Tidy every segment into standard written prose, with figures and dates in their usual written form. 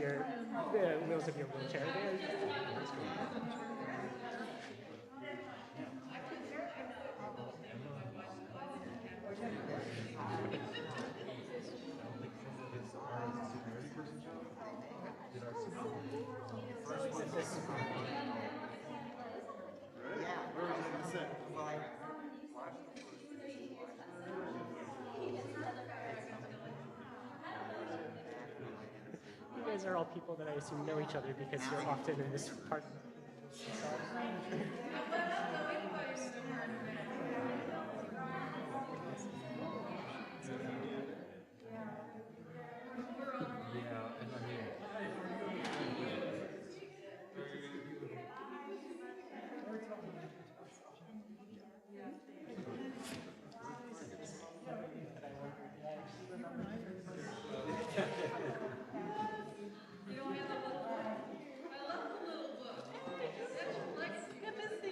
your the wheels of your wheelchair. You guys are all people that I assume know each other because you're often in this part. Yeah, and I mean, You don't have the little book. I love the little book. That's your legacy.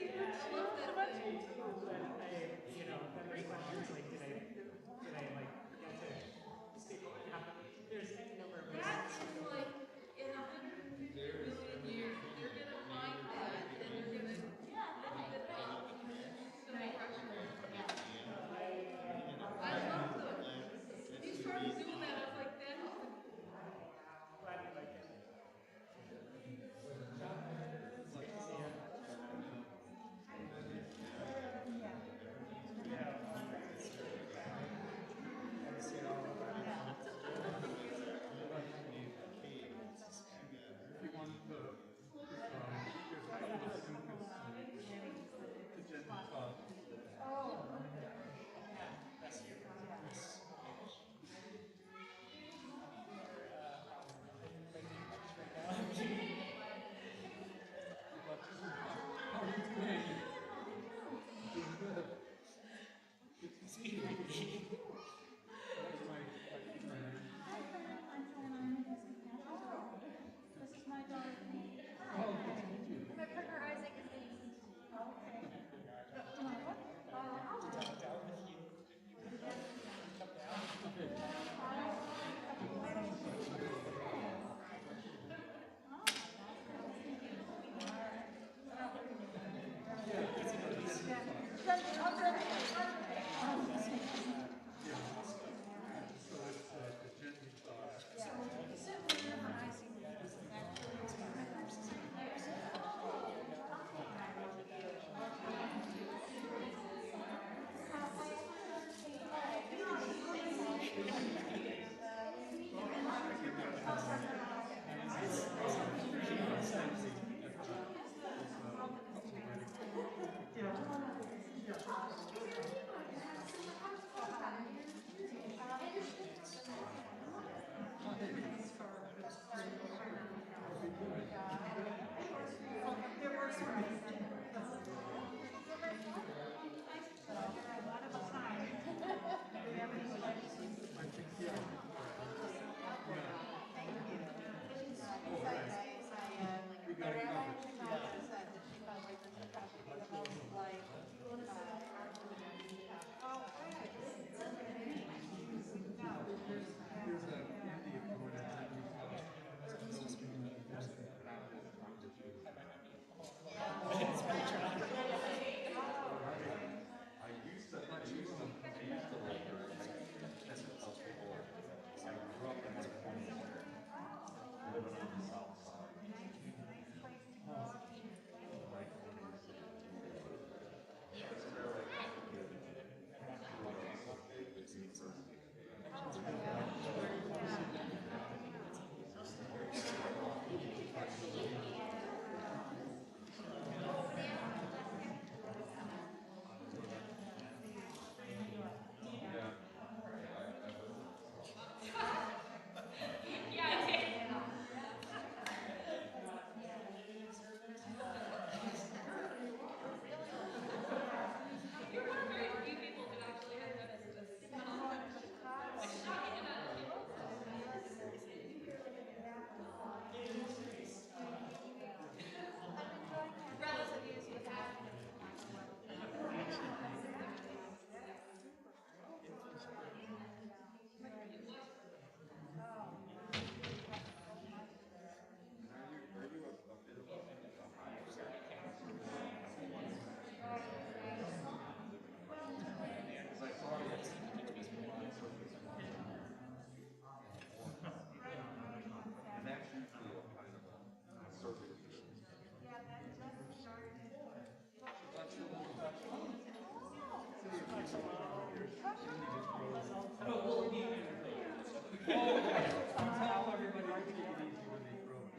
Tell everybody to take it easy when they throw it.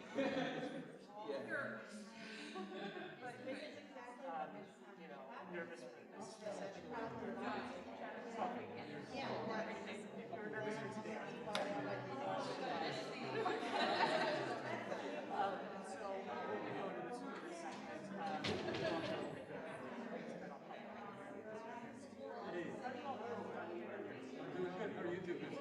Nervous for this essentially. If you're nervous for today, so when we go to this segment, Hey, I'm doing good. How are you doing?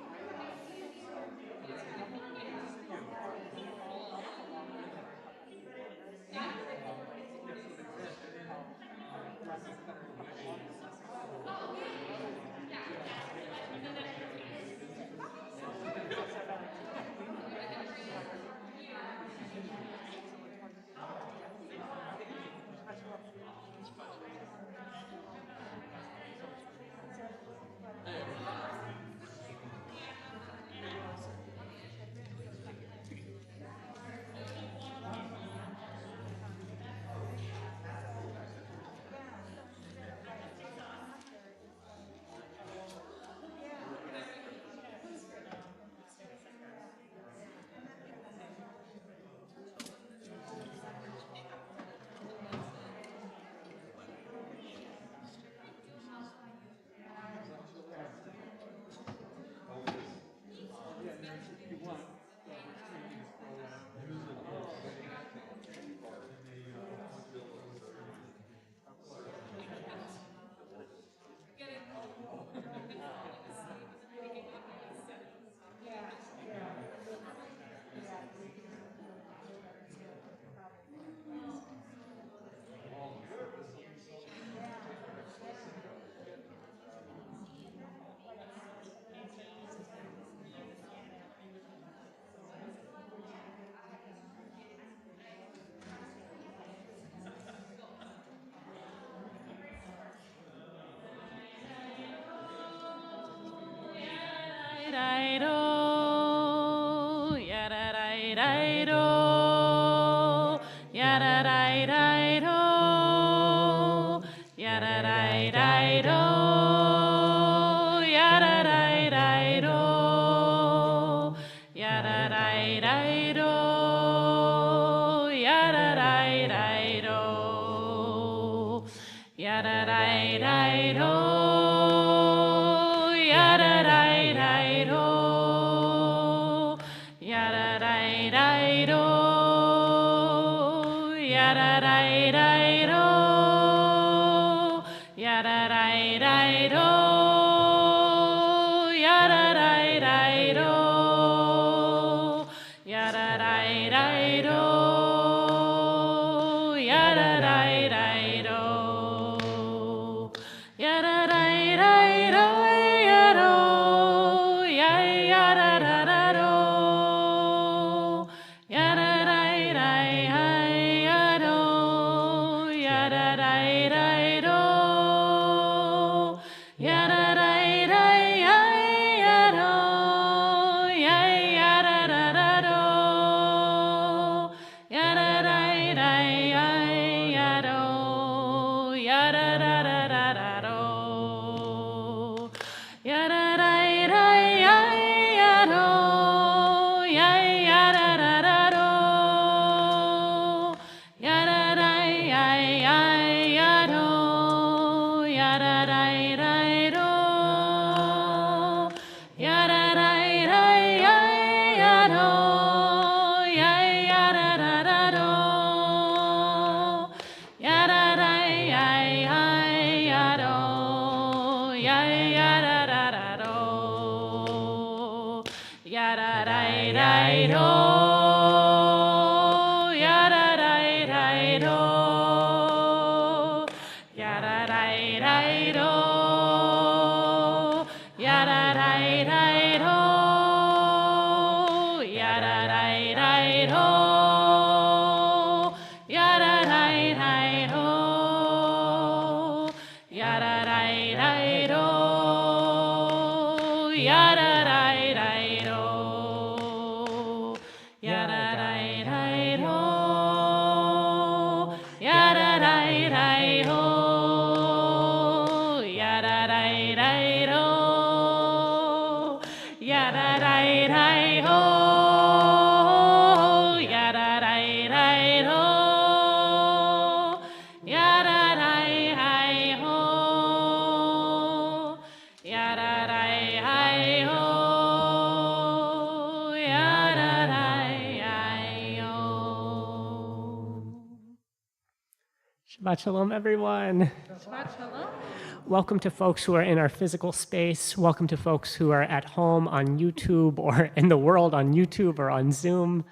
Shabbat Shalom, everyone. Shabbat Shalom. Welcome to folks who are in our physical space. Welcome to folks who are at home on YouTube or in the world on YouTube or on Zoom.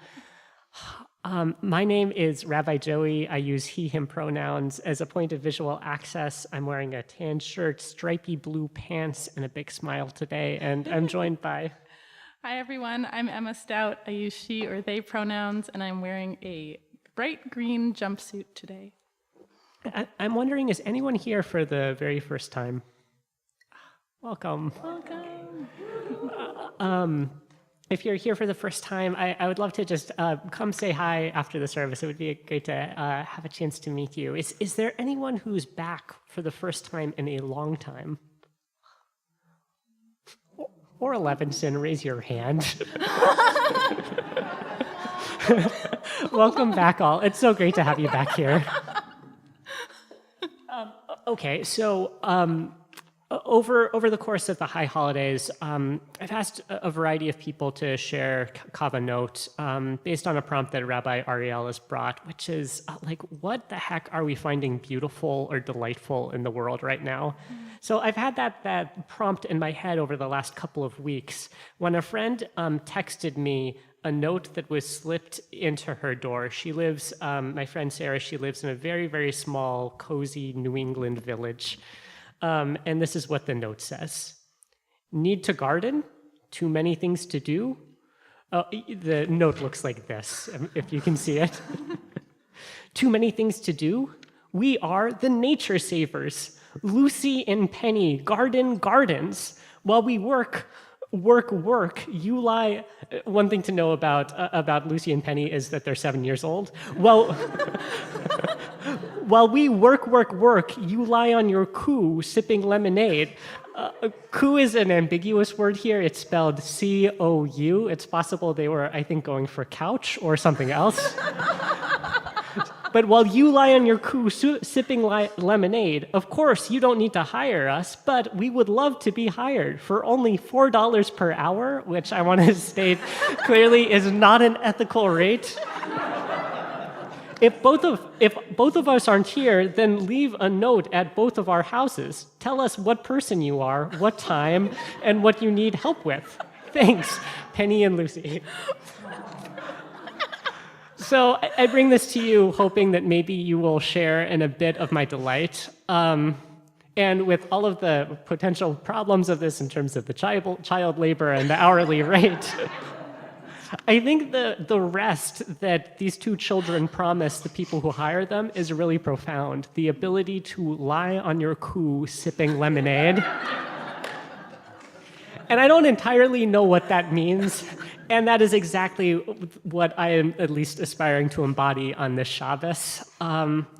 My name is Rabbi Joey. I use he, him pronouns. As a point of visual access, I'm wearing a tan shirt, stripy blue pants, and a big smile today. And I'm joined by... Hi, everyone. I'm Emma Stout. I use she or they pronouns, and I'm wearing a bright green jumpsuit today. I'm wondering, is anyone here for the very first time? Welcome. Welcome. If you're here for the first time, I would love to just come say hi after the service. It would be great to have a chance to meet you. Is there anyone who's back for the first time in a long time? Or Levinson, raise your hand. Welcome back, all. It's so great to have you back here. Okay, so over the course of the high holidays, I've asked a variety of people to share Kava note based on a prompt that Rabbi Ariel has brought, which is like, what the heck are we finding beautiful or delightful in the world right now? So I've had that prompt in my head over the last couple of weeks when a friend texted me a note that was slipped into her door. She lives, my friend Sarah, she lives in a very, very small, cozy New England village. And this is what the note says. Need to garden? Too many things to do? The note looks like this, if you can see it. Too many things to do? We are the nature savers. Lucy and Penny garden gardens. While we work, you lie. One thing to know about Lucy and Penny is that they're 7 years old. Well, while we work, you lie on your coo sipping lemonade. Coo is an ambiguous word here. It's spelled C-O-U. It's possible they were, I think, going for couch or something else. But while you lie on your coo sipping lemonade, of course, you don't need to hire us, but we would love to be hired for only $4 per hour, which I want to state clearly is not an ethical rate. If both of us aren't here, then leave a note at both of our houses. Tell us what person you are, what time, and what you need help with. Thanks, Penny and Lucy. So I bring this to you hoping that maybe you will share in a bit of my delight. And with all of the potential problems of this in terms of the child labor and the hourly rate, I think the rest that these two children promise the people who hire them is really profound. The ability to lie on your coo sipping lemonade. And I don't entirely know what that means. And that is exactly what I am at least aspiring to embody on this Shabbos.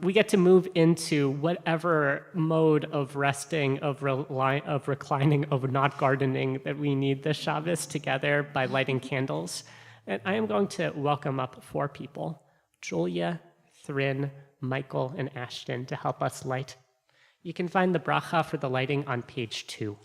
We get to move into whatever mode of resting, of reclining, of not gardening that we need this Shabbos together by lighting candles. And I am going to welcome up 4 people, Julia, Thrin, Michael, and Ashton, to help us light. You can find the bracha for the lighting on page 2.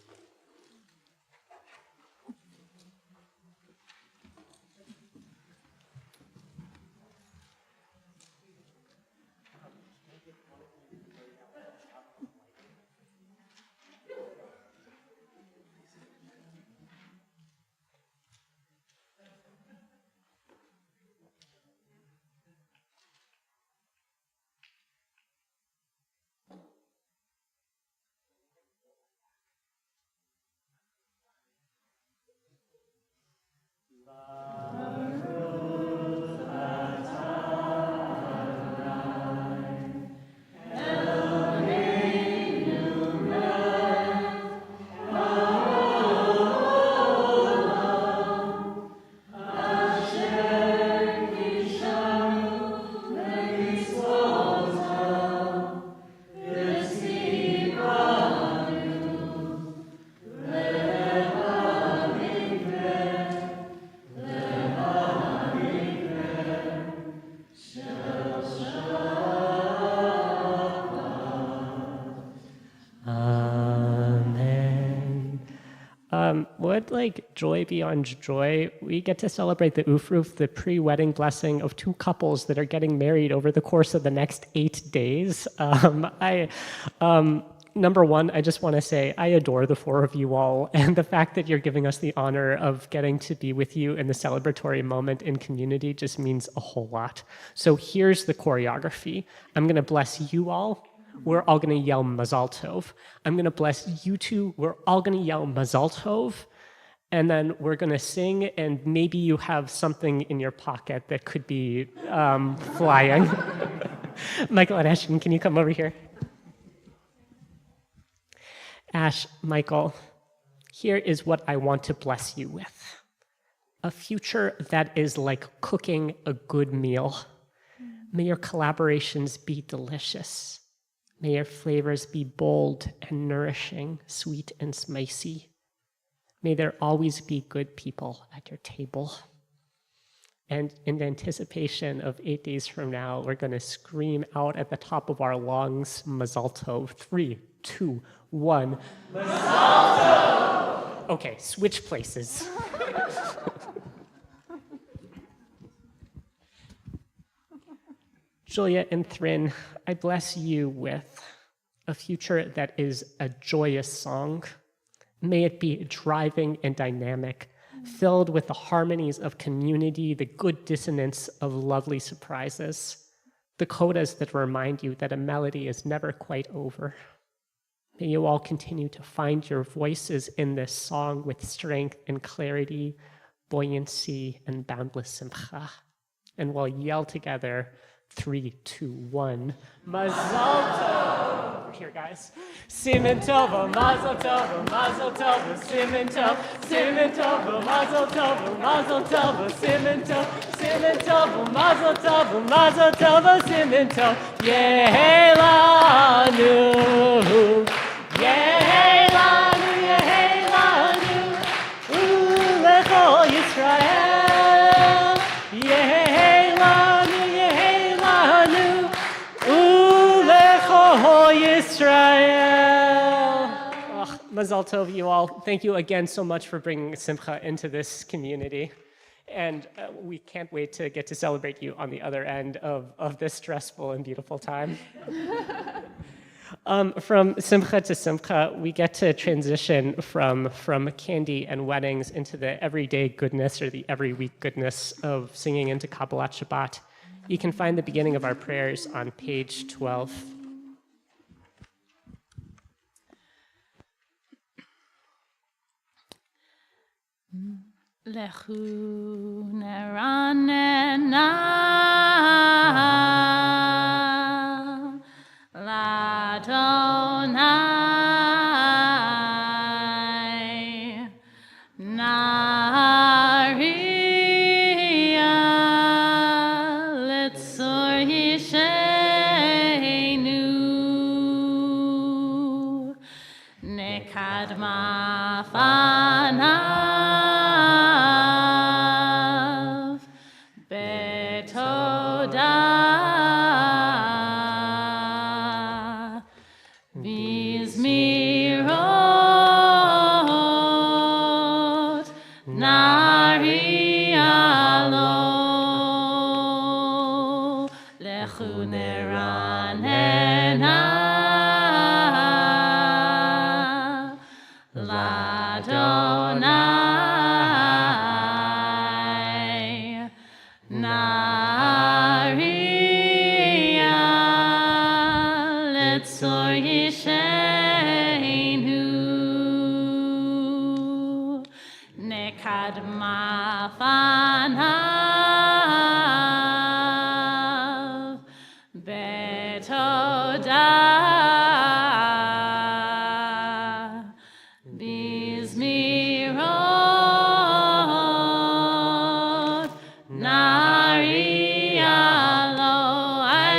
could like joy beyond joy, we get to celebrate the Ufruf, the pre-wedding blessing of two couples that are getting married over the course of the next 8 days. Number one, I just want to say I adore the four of you all, and the fact that you're giving us the honor of getting to be with you in the celebratory moment in community just means a whole lot. So here's the choreography. I'm going to bless you all. We're all going to yell Mazal Tov. I'm going to bless you two. We're all going to yell Mazal Tov. And then we're going to sing, and maybe you have something in your pocket that could be flying. Michael and Ashton, can you come over here? Ash, Michael, here is what I want to bless you with. A future that is like cooking a good meal. May your collaborations be delicious. May your flavors be bold and nourishing, sweet and spicy. May there always be good people at your table. And in anticipation of 8 days from now, we're going to scream out at the top of our lungs, Mazal Tov. 3, 2, 1. Mazal Tov! Okay, switch places. Julia and Thrin, I bless you with a future that is a joyous song. May it be driving and dynamic, filled with the harmonies of community, the good dissonance of lovely surprises, the codas that remind you that a melody is never quite over. May you all continue to find your voices in this song with strength and clarity, buoyancy, and boundless simcha. And we'll yell together, 3, 2, 1. Mazal Tov! Here, guys. Siman Tov, Mazal Tov, Mazal Tov, Siman Tov, Siman Tov, Mazal Tov, Mazal Tov, Siman Tov, Siman Tov, Mazal Tov, Mazal Tov, Siman Tov. Yehelanu, Yehelanu, Yehelanu, Ulecho Yisrael, Yehelanu, Yehelanu, Ulecho Yisrael. Oh, Mazal Tov, you all. Thank you again so much for bringing Simcha into this community. And we can't wait to get to celebrate you on the other end of this stressful and beautiful time. From Simcha to Simcha, we get to transition from candy and weddings into the everyday goodness or the every week goodness of singing into Kabbalat Shabbat. You can find the beginning of our prayers on page 12. Lechu neranena l'Adonai Nariya Litzor Yisheinu Nekadma Fanav Betoda Bizmirot Narialo Lechu neranena l'Adonai Nariya Litzor Yisheinu Nekadma Fanav Betoda Bizmirot Narialo ay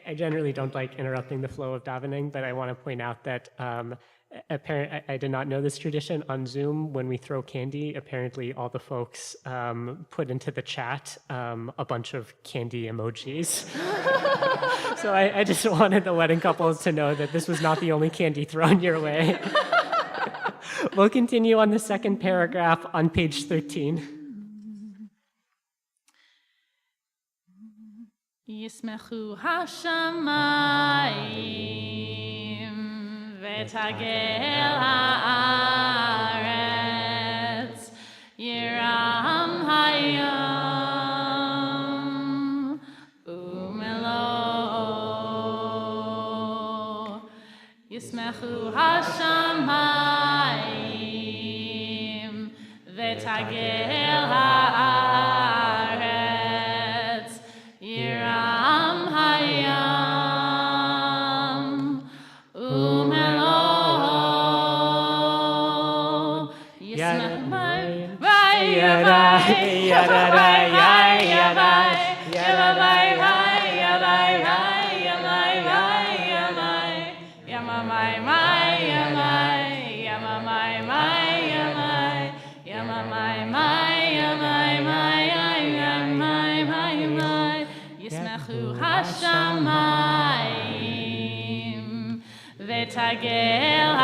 I generally don't like interrupting the flow of davening, but I want to point out that I did not know this tradition on Zoom. When we throw candy, apparently all the folks put into the chat a bunch of candy emojis. So I just wanted the wedding couples to know that this was not the only candy thrown your way. We'll continue on the second paragraph on page 13. ישמחו השמיים ותגל הארץ ירם היום ומלואו ישמחו השמיים ותגל הארץ ירם היום ומלואו ישמחו השמיים ותגל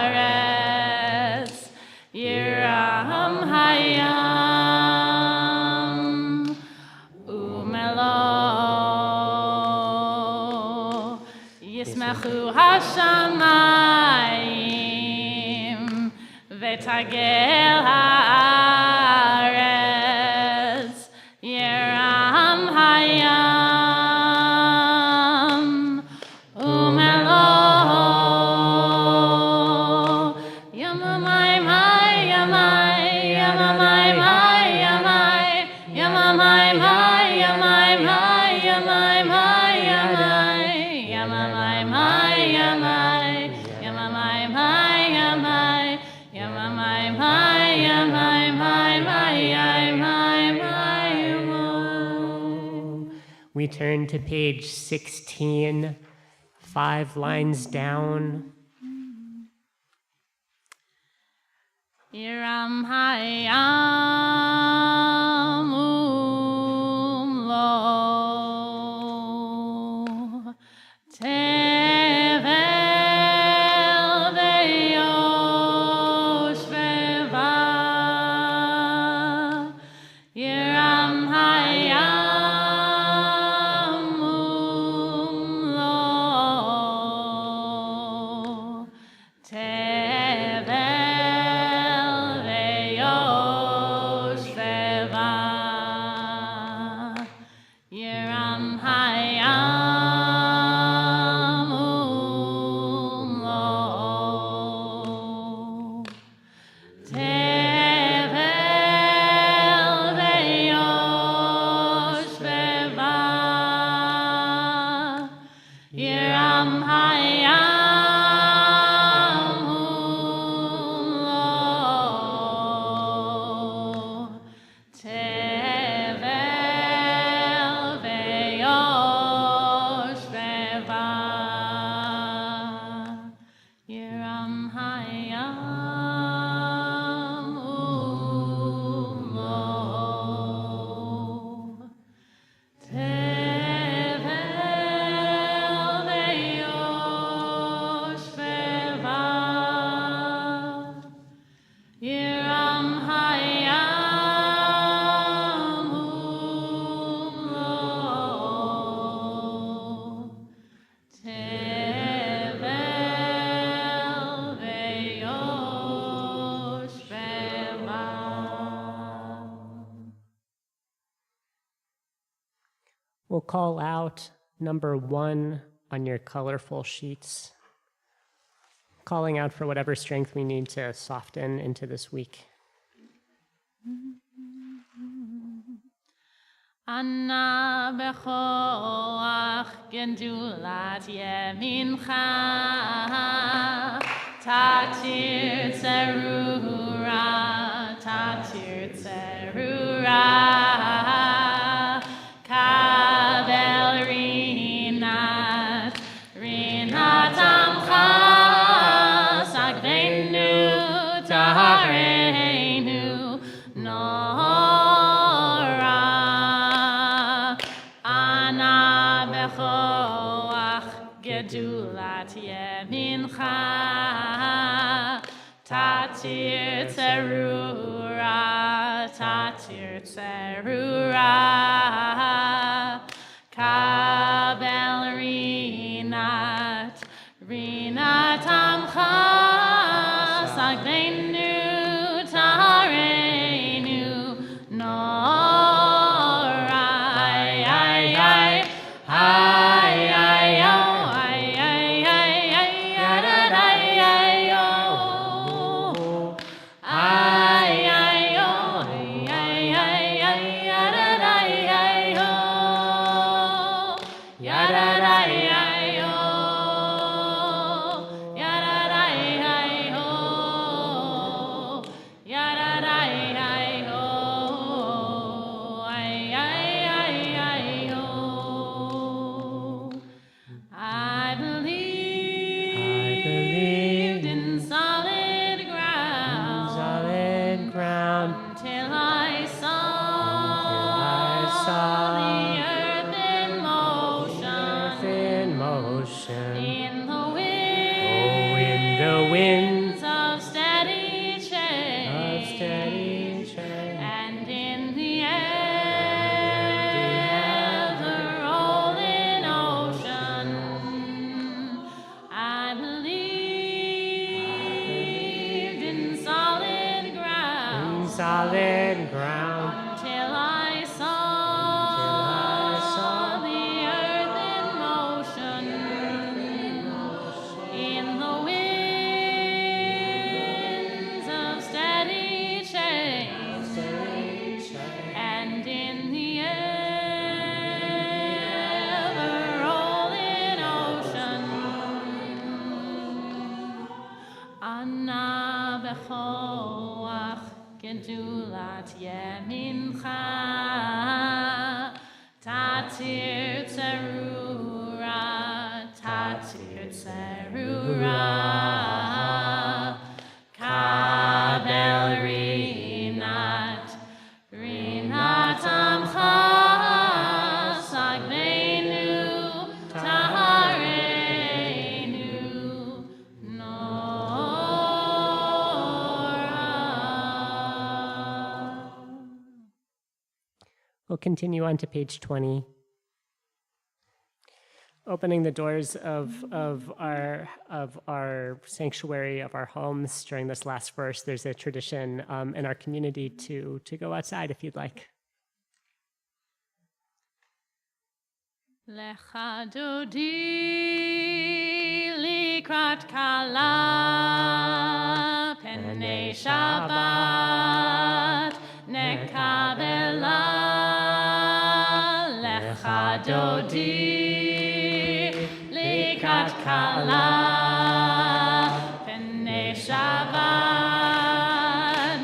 הארץ ירם הים ומלואו ישמחו השמיים ותגל הארץ ירם הים ומלואו יממי מי ימי יממי מי ימי יממי מי ימי מי ימי מי ימי יממי מי ימי יממי מי ימי יממי מי ימי We turn to page 16, 5 lines down. Yiram hayam umlo tevel veyoshveva Yiram hayam umlo tevel Yiram hayam umlo tevel veyoshveva Yiram hayam umlo tevel veyoshveva Yiram hayam umlo tevel veyoshveva Yiram hayam umlo tevel veyoshveva We'll call out number 1 on your colorful sheets, calling out for whatever strength we need to soften into this week. Anna bechoach gendulat yemincha tatir tzerura tatir tzerura kabe tzerura, tatir tzerura, kabel rinat amcha, sagreinu tareinu, norai, I believed in solid ground, until I saw the earth in motion, in the winds of steady change, and in the ever-rolling ocean. I believed in solid ground, until I saw the earth in motion, in the winds of steady change, and in the ever-rolling ocean. Anna bechoach gedulat yemincha, tatir tzerura, kabel rinat amcha, sagreinu tareinu, nora. We'll continue on to page 20. Opening the doors of our sanctuary, of our homes during this last verse, there's a tradition in our community to go outside if you'd like. Lecha dodi likrat kala, penei Shabbat nekabela. Lecha dodi likrat kala, penei Shabbat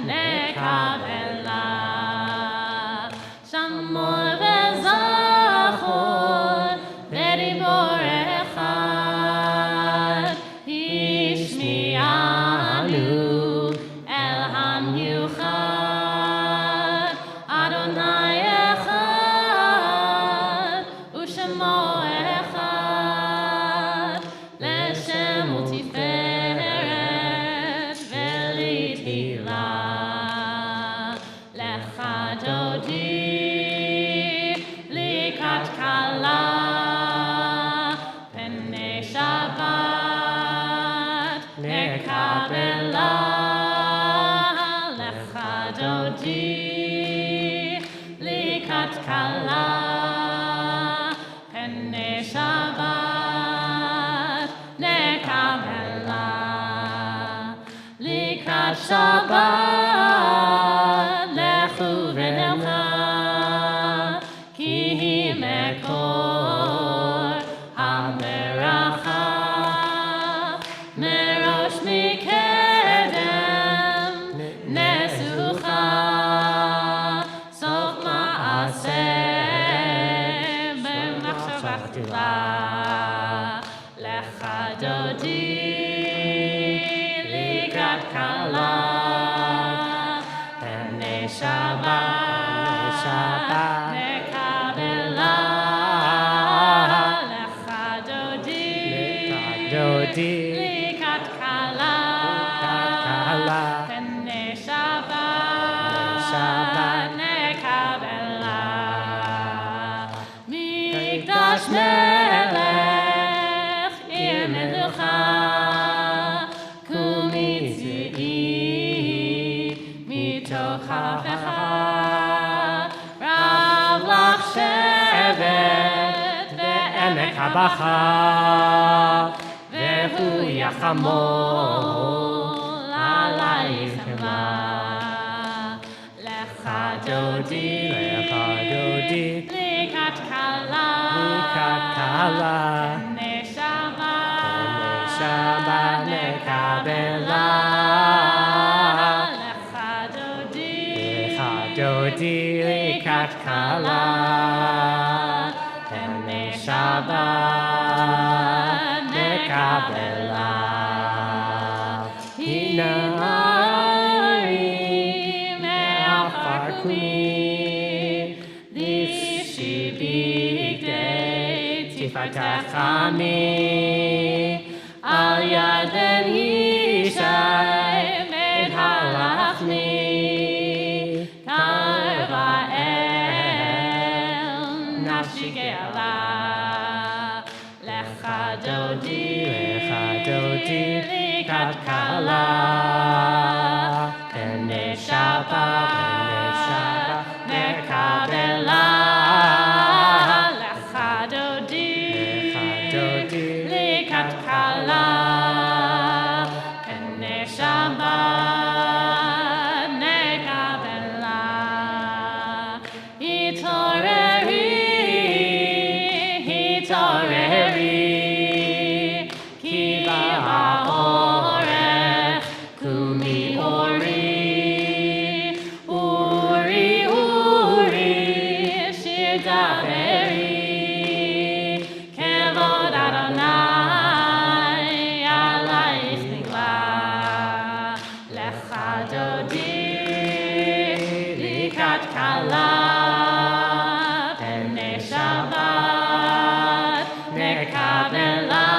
nekabela. Shamor vezachor v'dibor echad, ishmi'anu el hamyuchad, Adonai echad, u'shemo echad, leshem u'tiferet v'litila. Lecha dodi likrat kala, penei Shabbat nekabela. Lecha dodi likrat kala, penei Shabbat nekabela. Likrat Shabbat lechu v'nelcha, ki hi mekor hameracha, merosh mikedem nesucha. בתוכך רב לך שבת בעמק הבכה והוא יחמול עלייך חמלה לך דודי לקראת כלה נשמה נקבלה דודי לקראת כלה ונשמה נקבלה הנערים מעפר קומי לבשי בגדי תפארתך עמי על ידן ישי מן הלחמי נפשי גאלה לך דודי לקראת כלה ונשמה נקבלה לך דודי לקראת כלה ונשמה נקבלה התעוררי כי בא האורך קומי אורי שיר דברי כבוד אדוני עלייך נגלה לך דודי לקראת כלה ונשבת נקבלה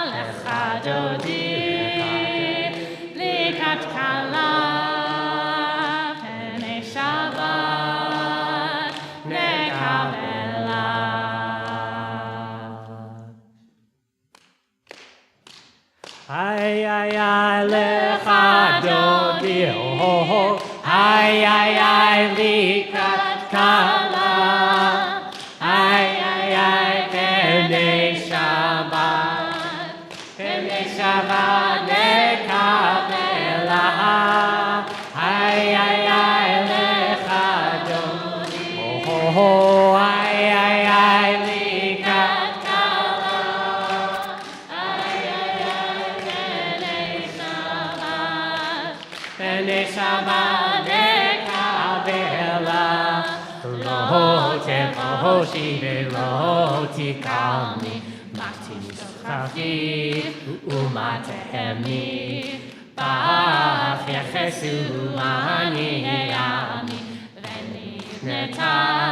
לך דודי לקראת כלה ונשבת נקבלה איי איי איי לך דודי איי איי איי לקראת כלה איי איי איי בני שבת נקבלה איי איי איי לך דודי איי איי איי לקראת כלה איי איי איי בני שבת נקבלה לא תבושי ולא תקלני מחתי משכחי ומתהמי בך יחסו אני עמי ונפנתה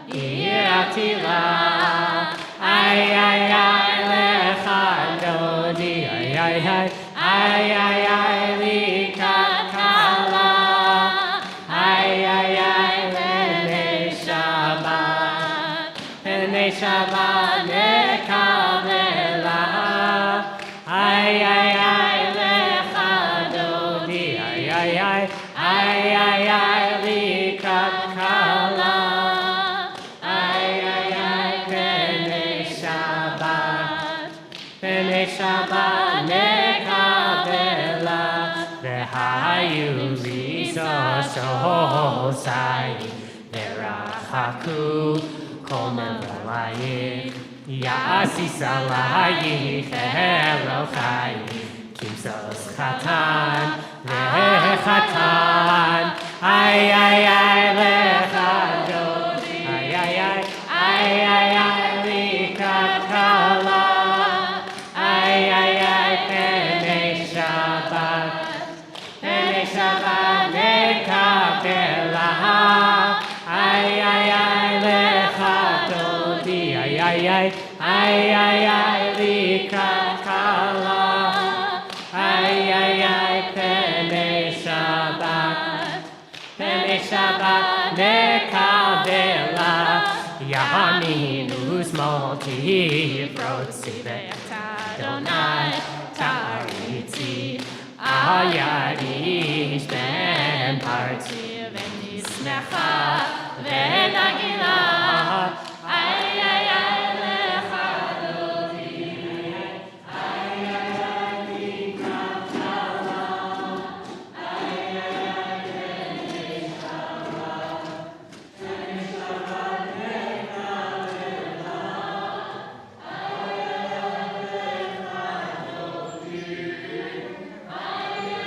עיר עתירה איי איי איי לך דודי איי איי איי איי איי לקראת כלה איי איי איי ונשמה נקבלה איי איי איי לך דודי איי איי איי איי איי לקראת כלה איי איי איי ונשמה נקבלה והיו לי שושי ורחקו כל מבלייך יעשיס עלייך אלוקייך כמסוס חתן וחתן איי איי איי לך דודי איי איי איי איי איי לקראת כלה איי איי איי בני שבת נקבלה איי איי איי לך דודי איי איי איי איי איי לקראת כלה איי איי איי בני שבת נקבלה ימין ושמאל תפרוצי ואת אדוני תריצי על ידי ונשמחה ונגילה, איי איי איי לך אלוהים, איי איי איי כבקלה, איי איי איי נשמה, ונשמה נקבלה, איי איי איי לך אלוהים, איי איי איי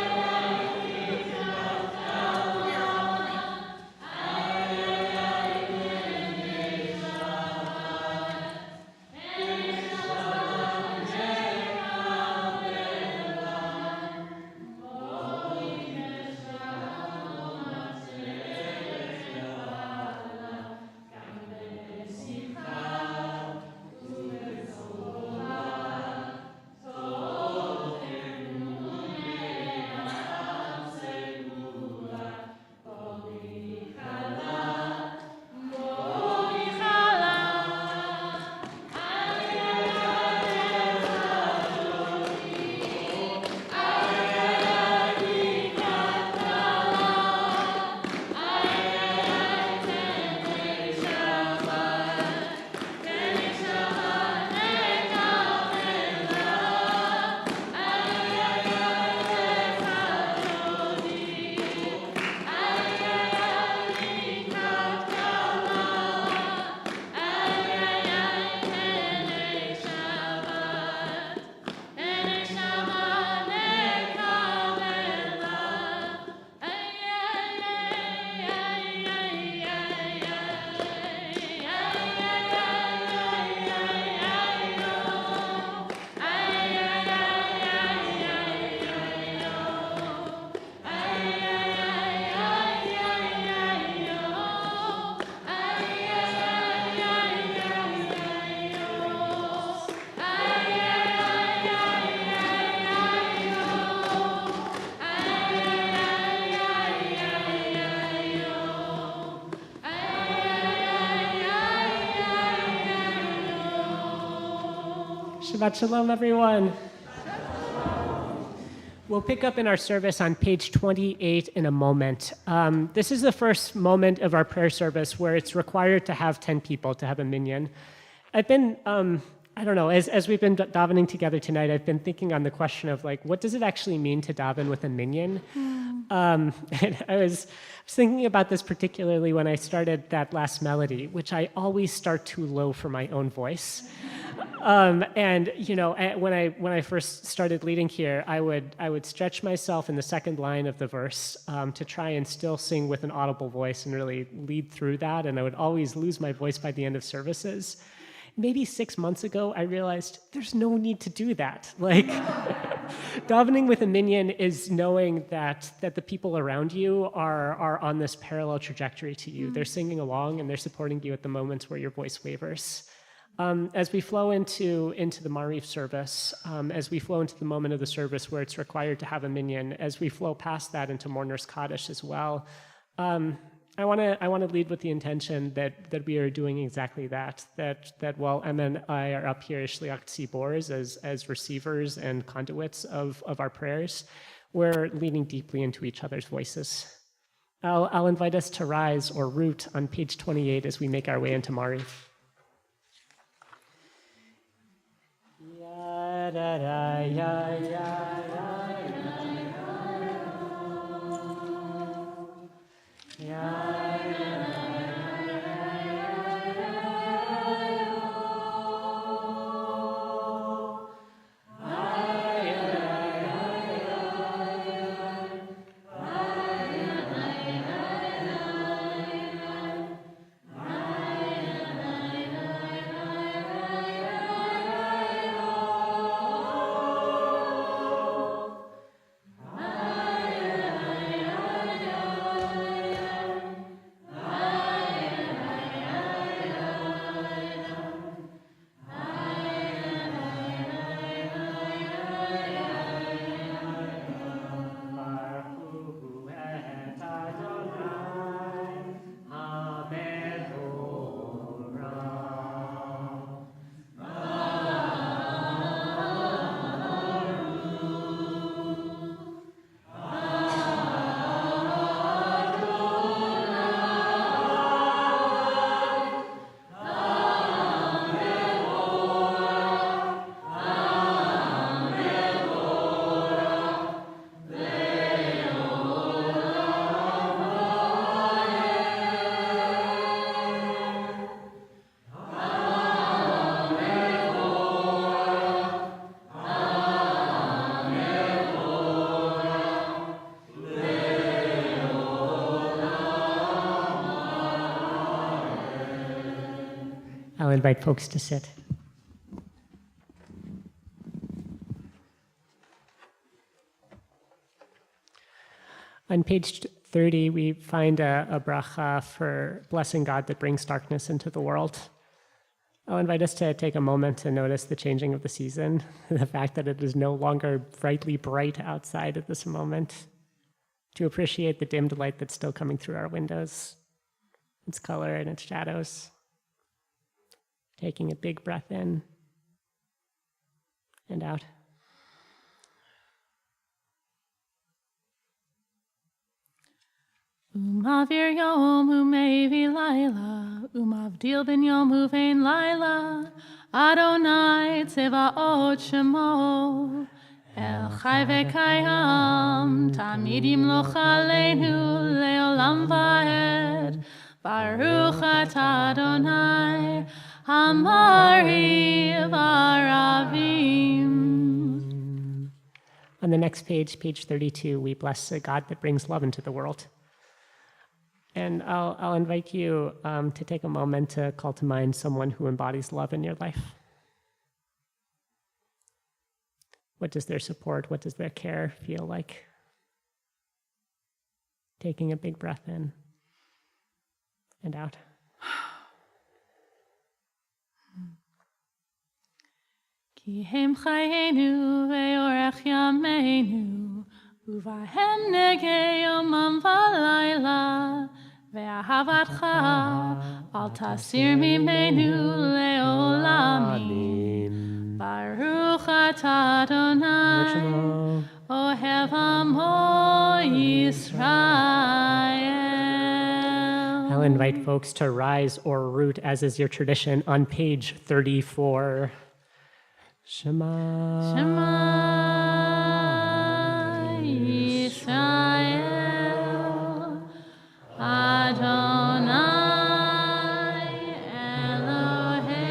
Shabbat Shalom, everyone. We'll pick up in our service on page 28 in a moment. This is the first moment of our prayer service where it's required to have 10 people, to have a minyan. I've been, I don't know, as we've been davening together tonight, I've been thinking on the question of like, what does it actually mean to daven with a minyan? And I was thinking about this particularly when I started that last melody, which I always start too low for my own voice. And you know, when I first started leading here, I would stretch myself in the second line of the verse to try and still sing with an audible voice and really lead through that. And I would always lose my voice by the end of services. Maybe 6 months ago, I realized there's no need to do that. Like, davening with a minyan is knowing that the people around you are on this parallel trajectory to you. They're singing along and they're supporting you at the moments where your voice wavers. As we flow into the Marif service, as we flow into the moment of the service where it's required to have a minyan, as we flow past that into Mourner's Kaddish as well, I want to lead with the intention that we are doing exactly that. That while Emma and I are up here as Shliach Tzibors, as receivers and conduits of our prayers, we're leaning deeply into each other's voices. I'll invite us to rise or root on page 28 as we make our way into Marif. Ya da da ya ya ya ya. I'll invite folks to sit. On page 30, we find a bracha for blessing God that brings darkness into the world. I'll invite us to take a moment to notice the changing of the season, the fact that it is no longer brightly bright outside at this moment, to appreciate the dimmed light that's still coming through our windows, its color and its shadows. Taking a big breath in and out. Umavir yom umevi laila, umavdil ben yom uvein laila, Adonai tzevaot shemo, El chai v'kayam, tamidim lo chaleinu leolam va'ed, Baruch atah Adonai, Hamari v'aravim. On the next page, page 32, we bless a God that brings love into the world. And I'll invite you to take a moment to call to mind someone who embodies love in your life. What does their support, what does their care feel like? Taking a big breath in and out. Ki hem chayenu ve'orech yameinu, uvahem negei yomam v'layla, ve'ahavatcha al tasir mimenu le'olamim. Baruch atah Adonai, ohev amo Yisrael. I'll invite folks to rise or root, as is your tradition, on page 34. Shema. Shema Yisrael, Adonai Eloheinu,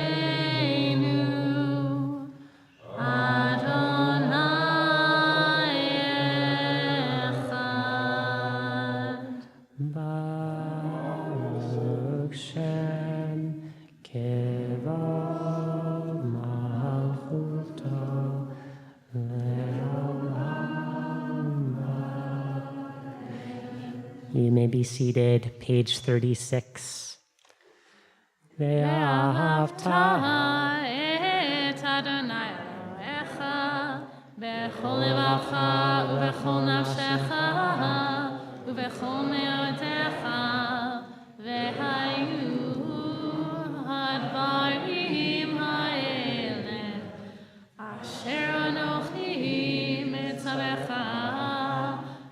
Adonai Echad. Baruch Shem Kevod Malchuto Le'olam. You may be seated, page 36. Ve'ahavta et Adonai Elohecha bechol levacha ubechol nafshecha ubechol meotecha vehayu hadvarim ha'ele asher anochi mitzarecha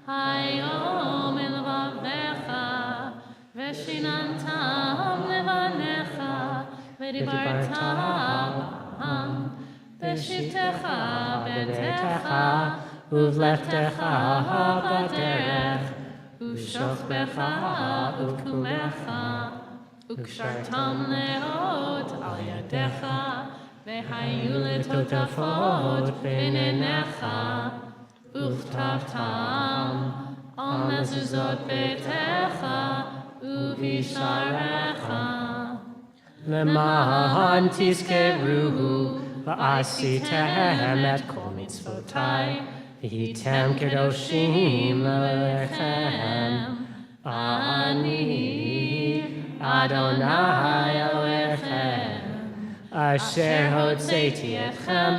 hayom elvavecha veshinantam levanecha v'dibartam b'shivtecha b'techa uvleftecha b'derech u'shochbecha u'kumecha u'kshartam leot al yadecha v'hayu letotafot b'nenecha u'chtavtam al mezuzot betecha u'visharecha Leman tizkeruhu v'asitem et kol mitzvotai v'hitem kedoshim lechem. Ani Adonai Elohechem asher hotzeti etchem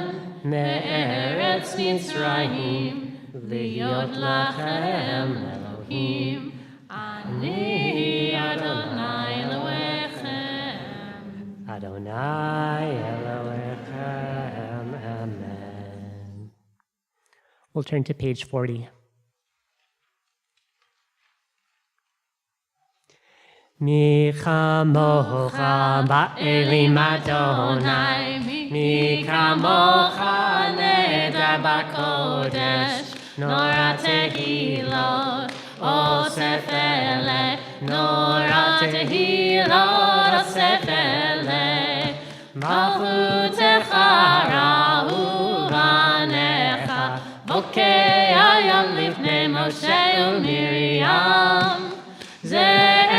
me'eretz Mitzrayim liot lachem Elohim. Ani Adonai Elohechem. Adonai Elohechem. Amen. We'll turn to page 40. Mi chamocha ba'elim Adonai, mi kamocha neder b'kodesh, nora tehilot, osef ele, nora tehilot, osef ele, malchutecha ra'u banecha, bokei hayam lifnei Moshe u'Miriam, ze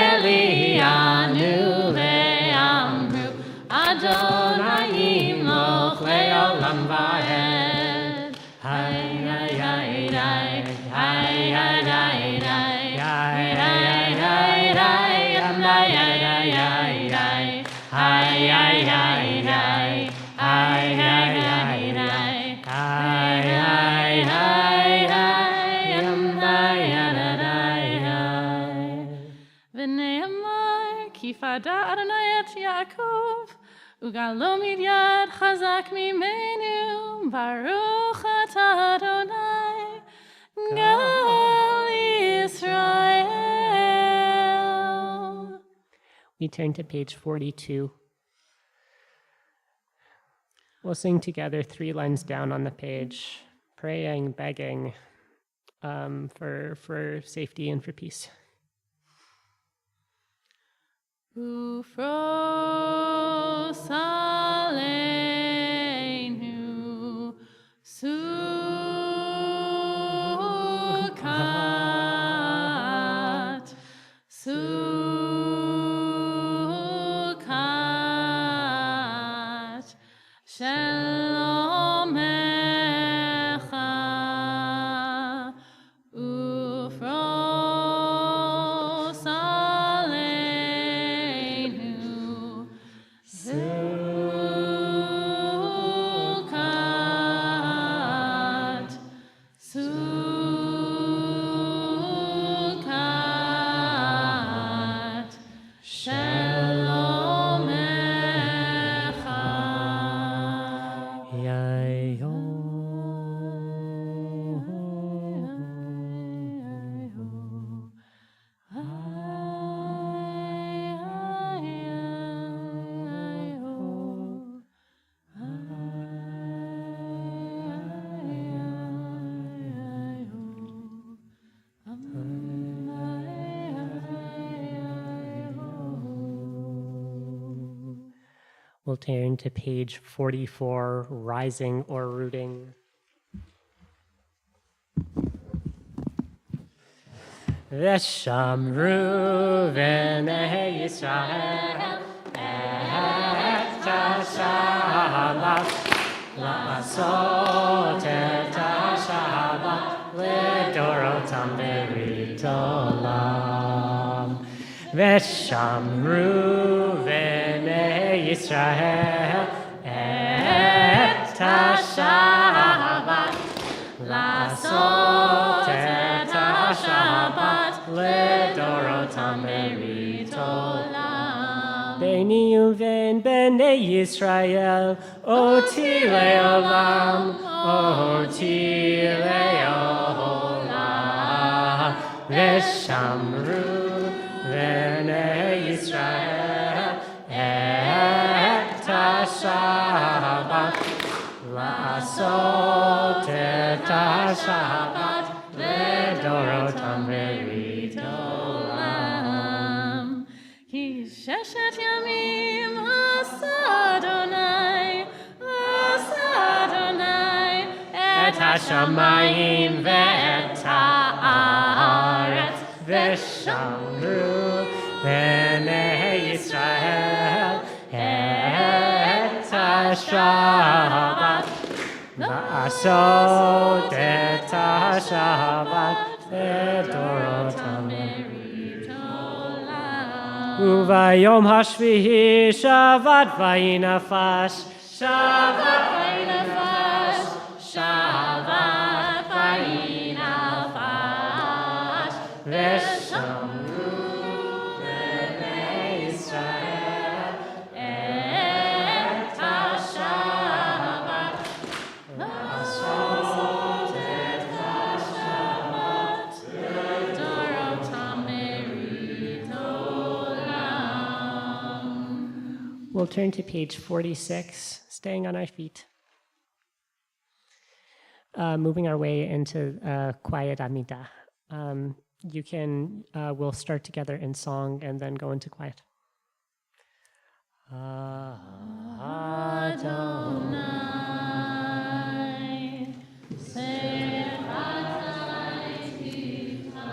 Elianu ve'amru, Kifada Adonai et Yaakov, Ugalo midyad chazak mimenu, Baruch atah Adonai, Gal Yisrael. We turn to page 42. We'll sing together 3 lines down on the page, praying, begging for safety and for peace. Ufros aleinu sukat, sukat, shelomecha, ufros aleinu sukat, sukat, shelomecha. We'll turn to page 44, rising or rooting. Veshamru v'nei Yisrael et ha-Shabbat la'asot et ha-Shabbat le'dorotam berit olam. Veshamru v'nei Yisrael et ha-Shabbat la'asot et ha-Shabbat le'dorotam berit olam. Beini uven bnei Yisrael oti le'olam, oti le'olam. Veshamru v'nei Yisrael et ha-Shabbat la'asot et ha-Shabbat le'dorotam berit olam. Ki sheshet yamim asa Adonai et ha-shamayim ve'et ha'aretz veshamru v'nei Yisrael et ha-Shabbat la'asot et ha-Shabbat le'dorotam berit olam. Uvayom hashvihi Shabbat vayinafash, Shabbat Vayinafash, Shabbat vayinafash, veshamru v'nei Yisrael et ha-Shabbat la'asot et ha-Shabbat le'dorotam berit olam. We'll turn to page 46, staying on our feet. Moving our way into quiet Amidah. We'll start together in song and then go into quiet. Adonai, Sefatai Tika,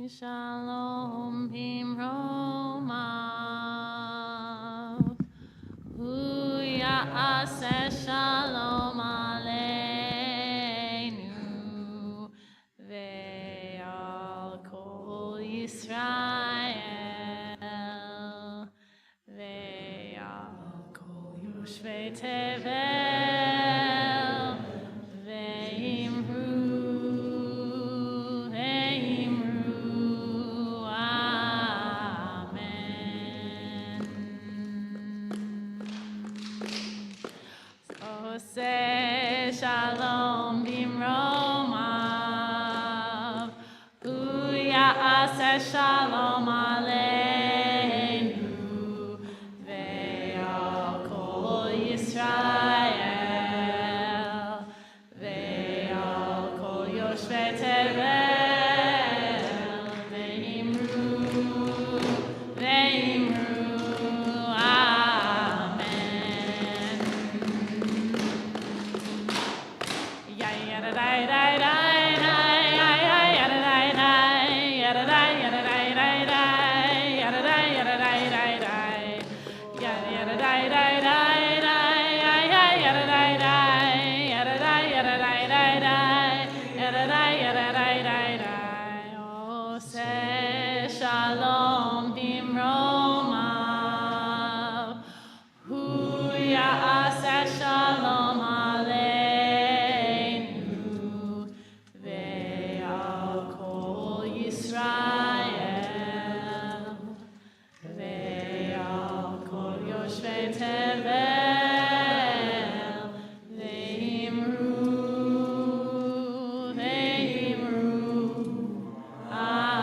Shalom bimromav. Hu ya'aseh shalom aleinu ve'al kol Yisrael ve'al kol yoshvei tevel ve'imru amen. Say shalom bimromav. Hu ya'aseh shalom aleinu ve'al kol Yisrael ve'al kol yoshvei tevel ve'imru amen. Shalom bimromav. Hu ya'aseh shalom aleinu ve'al kol Yisrael ve'al kol yoshvei tevel ve'imru amen.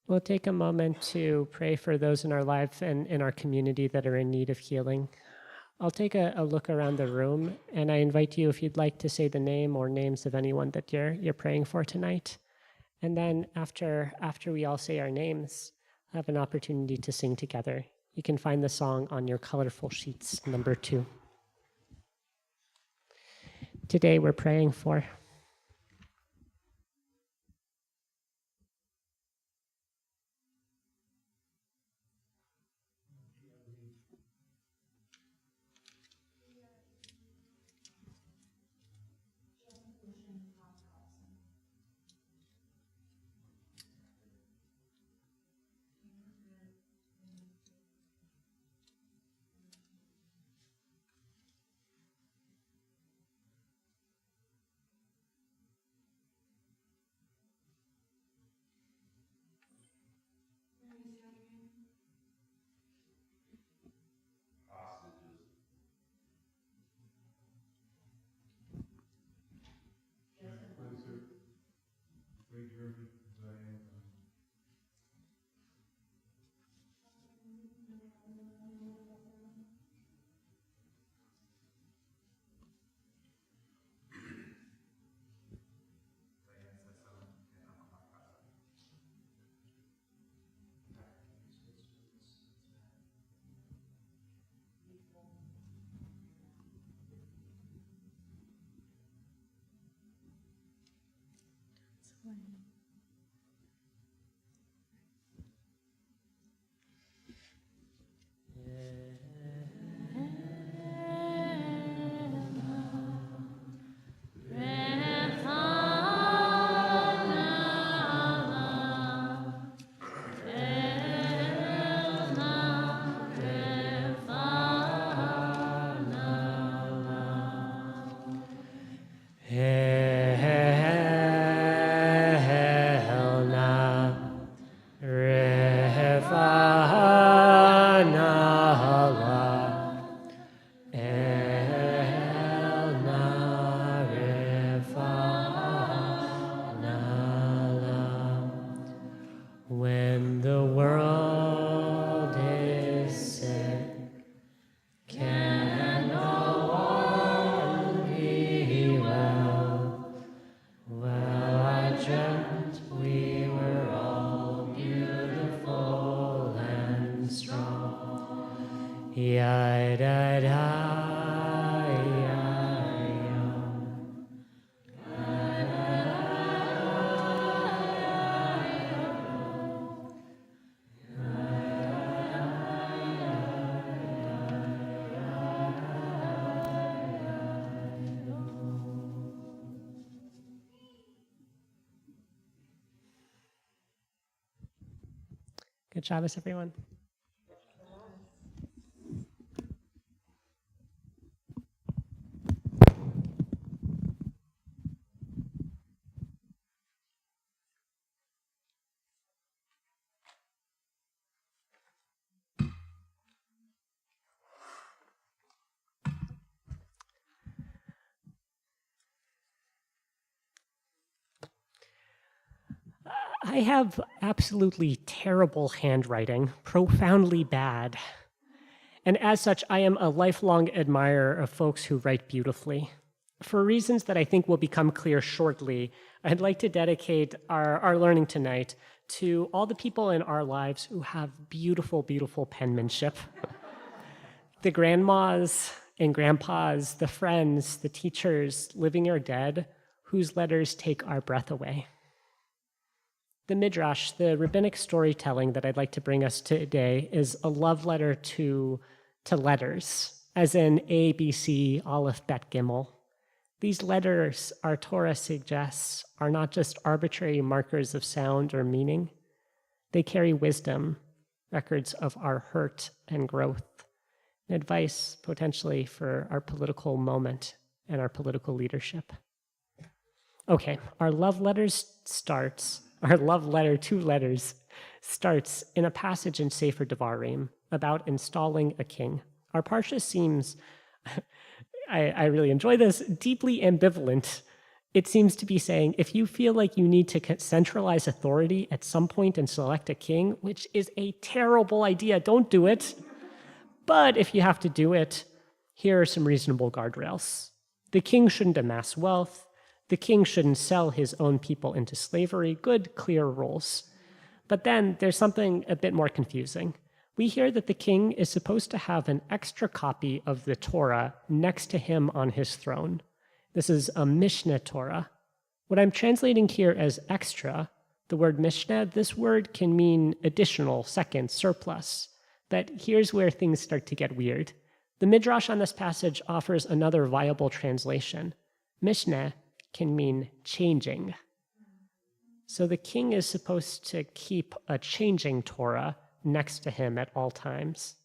We'll take a moment to pray for those in our life and in our community that are in need of healing. I'll take a look around the room, and I invite you, if you'd like, to say the name or names of anyone that you're praying for tonight. And then after we all say our names, have an opportunity to sing together. You can find the song on your colorful sheets, number 2. Today we're praying for when the world is sick, can no one be well? Well, I dreamt we were all beautiful and strong. Ya da da. Good Shabbos, everyone. I have absolutely terrible handwriting, profoundly bad. And as such, I am a lifelong admirer of folks who write beautifully. For reasons that I think will become clear shortly, I'd like to dedicate our learning tonight to all the people in our lives who have beautiful, beautiful penmanship. The grandmas and grandpas, the friends, the teachers, living or dead, whose letters take our breath away. The Midrash, the rabbinic storytelling that I'd like to bring us today, is a love letter to letters, as in A, B, C, Aleph, Bet, Gimel. These letters, our Torah suggests, are not just arbitrary markers of sound or meaning. They carry wisdom, records of our hurt and growth, and advice potentially for our political moment and our political leadership. Okay, our love letter to letters starts in a passage in Sefer Devarim about installing a king. Our parsha seems, I really enjoy this, deeply ambivalent. It seems to be saying, if you feel like you need to centralize authority at some point and select a king, which is a terrible idea, don't do it. But if you have to do it, here are some reasonable guardrails. The king shouldn't amass wealth. The king shouldn't sell his own people into slavery. Good, clear rules. But then there's something a bit more confusing. We hear that the king is supposed to have an extra copy of the Torah next to him on his throne. This is a Mishneh Torah. What I'm translating here as extra, the word Mishneh, this word can mean additional, second, surplus. But here's where things start to get weird. The Midrash on this passage offers another viable translation. Mishneh can mean changing. So the king is supposed to keep a changing Torah next to him at all times.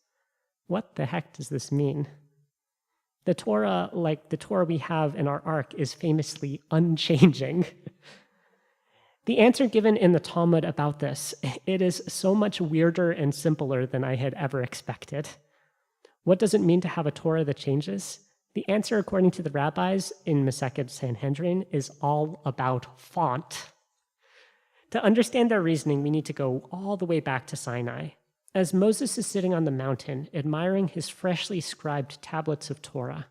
What the heck does this mean? The Torah, like the Torah we have in our Ark, is famously unchanging. The answer given in the Talmud about this, it is so much weirder and simpler than I had ever expected. What does it mean to have a Torah that changes? The answer, according to the rabbis in Masechet Sanhedrin, is all about font. To understand their reasoning, we need to go all the way back to Sinai. As Moses is sitting on the mountain, admiring his freshly scribed tablets of Torah,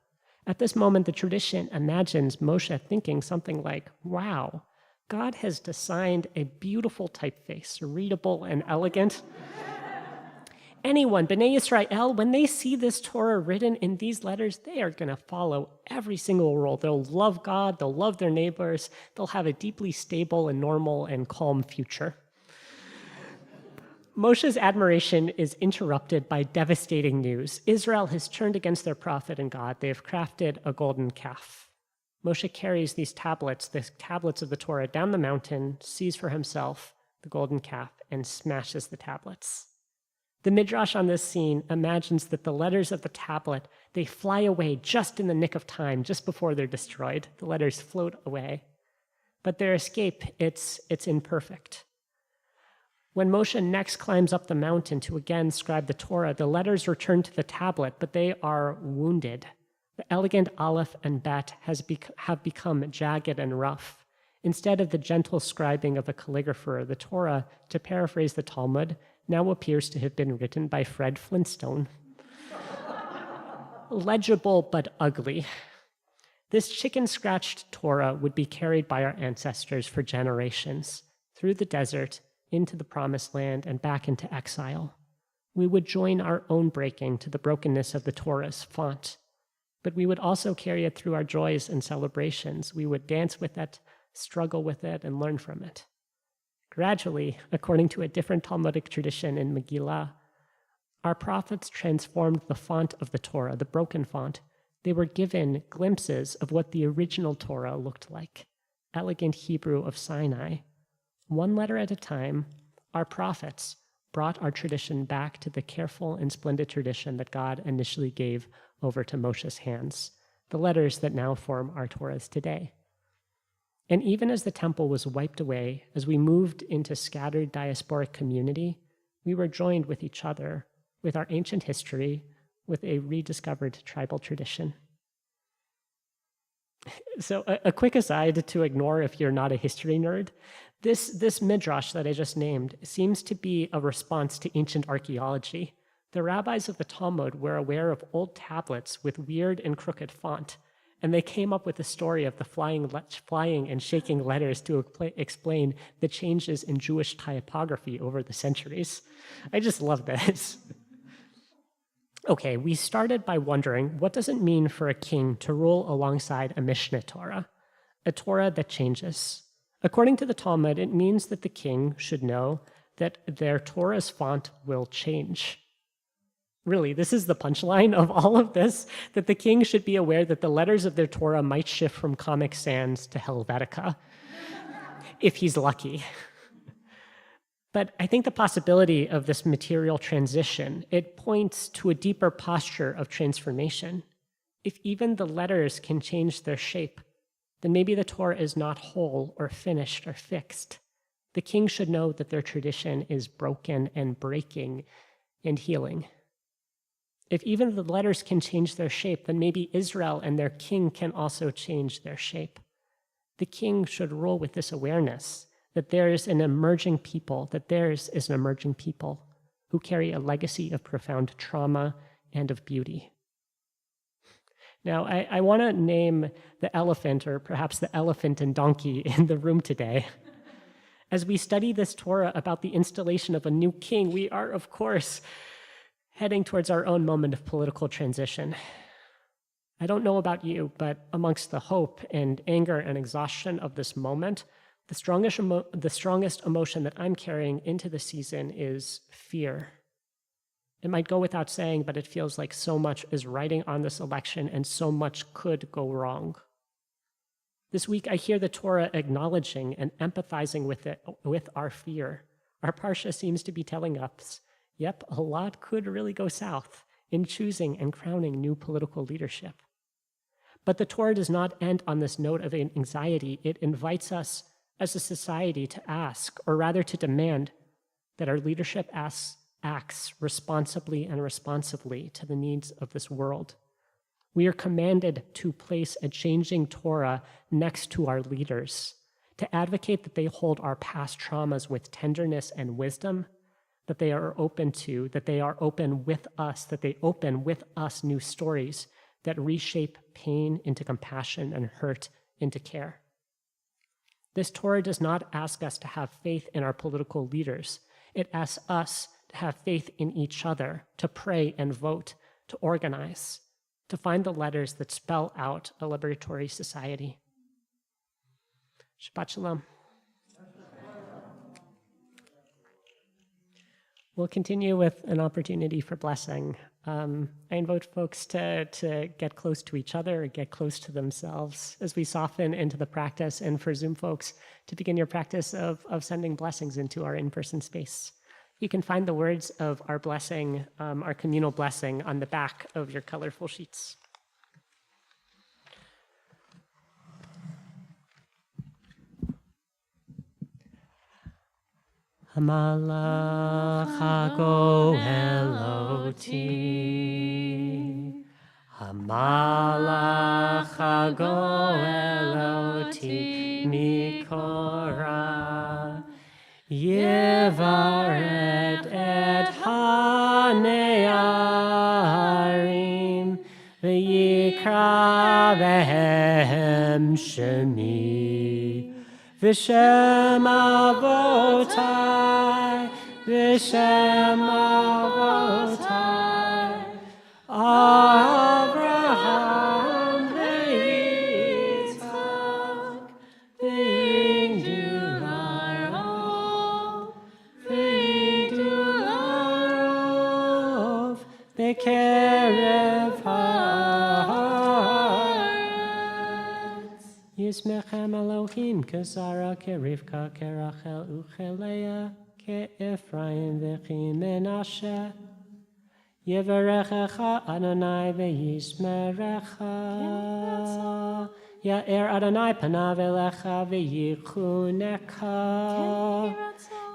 at this moment, the tradition imagines Moshe thinking something like, wow, God has designed a beautiful typeface, readable and elegant. Anyone, B'nai Yisrael, when they see this Torah written in these letters, they are going to follow every single rule. They'll love God, they'll love their neighbors, they'll have a deeply stable and normal and calm future. Moshe's admiration is interrupted by devastating news. Israel has turned against their prophet and God. They have crafted a golden calf. Moshe carries these tablets, the tablets of the Torah, down the mountain, sees for himself the golden calf, and smashes the tablets. The Midrash on this scene imagines that the letters of the tablet, they fly away just in the nick of time, just before they're destroyed. The letters float away. But their escape, it's imperfect. When Moshe next climbs up the mountain to again scribe the Torah, the letters return to the tablet, but they are wounded. The elegant Aleph and Bet have become jagged and rough. Instead of the gentle scribing of a calligrapher, the Torah, to paraphrase the Talmud, now appears to have been written by Fred Flintstone. Legible but ugly. This chicken-scratched Torah would be carried by our ancestors for generations, through the desert, into the promised land, and back into exile. We would join our own breaking to the brokenness of the Torah's font, but we would also carry it through our joys and celebrations. We would dance with it, struggle with it, and learn from it. Gradually, according to a different Talmudic tradition in Megillah, our prophets transformed the font of the Torah, the broken font. They were given glimpses of what the original Torah looked like, elegant Hebrew of Sinai. One letter at a time, our prophets, brought our tradition back to the careful and splendid tradition that God initially gave over to Moshe's hands, the letters that now form our Torahs today. And even as the temple was wiped away, as we moved into scattered diasporic community, we were joined with each other, with our ancient history, with a rediscovered tribal tradition. So a quick aside to ignore if you're not a history nerd, this midrash that I just named seems to be a response to ancient archaeology. The rabbis of the Talmud were aware of old tablets with weird and crooked font, and they came up with the story of the flying and shaking letters to explain the changes in Jewish typography over the centuries. I just love this. Okay, we started by wondering, what does it mean for a king to rule alongside a Mishneh Torah, a Torah that changes? According to the Talmud, it means that the king should know that their Torah's font will change. Really, this is the punchline of all of this, that the king should be aware that the letters of their Torah might shift from Comic Sans to Helvetica, if he's lucky. But I think the possibility of this material transition, it points to a deeper posture of transformation. If even the letters can change their shape, then maybe the Torah is not whole or finished or fixed. The king should know that their tradition is broken and breaking and healing. If even the letters can change their shape, then maybe Israel and their king can also change their shape. The king should rule with this awareness that theirs is an emerging people who carry a legacy of profound trauma and of beauty. Now, I want to name the elephant, or perhaps the elephant and donkey in the room today. As we study this Torah about the installation of a new king, we are, of course, heading towards our own moment of political transition. I don't know about you, but amongst the hope and anger and exhaustion of this moment, the strongest emotion that I'm carrying into the season is fear. It might go without saying, but it feels like so much is riding on this election and so much could go wrong. This week, I hear the Torah acknowledging and empathizing with our fear. Our Parsha seems to be telling us, yep, a lot could really go south in choosing and crowning new political leadership. But the Torah does not end on this note of anxiety. It invites us as a society to ask, or rather to demand, that our leadership acts responsibly and responsively to the needs of this world. We are commanded to place a changing Torah next to our leaders, to advocate that they hold our past traumas with tenderness and wisdom, that they are open with us, that they open with us new stories that reshape pain into compassion and hurt into care. This Torah does not ask us to have faith in our political leaders. It asks us to have faith in each other, to pray and vote, to organize, to find the letters that spell out a liberatory society. Shabbat Shalom. We'll continue with an opportunity for blessing. I invite folks to get close to each other, get close to themselves as we soften into the practice, and for Zoom folks to begin your practice of sending blessings into our in-person space. You can find the words of our blessing, our communal blessing, on the back of your colorful sheets. Hamalach hagoel oti, Hamalach hagoel oti mikora, Yevaret et hanearim, v'yikra behem shemi. Vishem avotai, Vishem avotai, Avraham ve'Yitzchak, ve'Gdularov, ve'kerev ha'aretz. Yismechem Elohim, Kesara, Kerivka, Kerachel, Uchelea, Ke'Ephraim v'chi Menashe. Yevarechecha Adonai v'yishmerecha. Ya'er Adonai panav elecha v'yichuneka.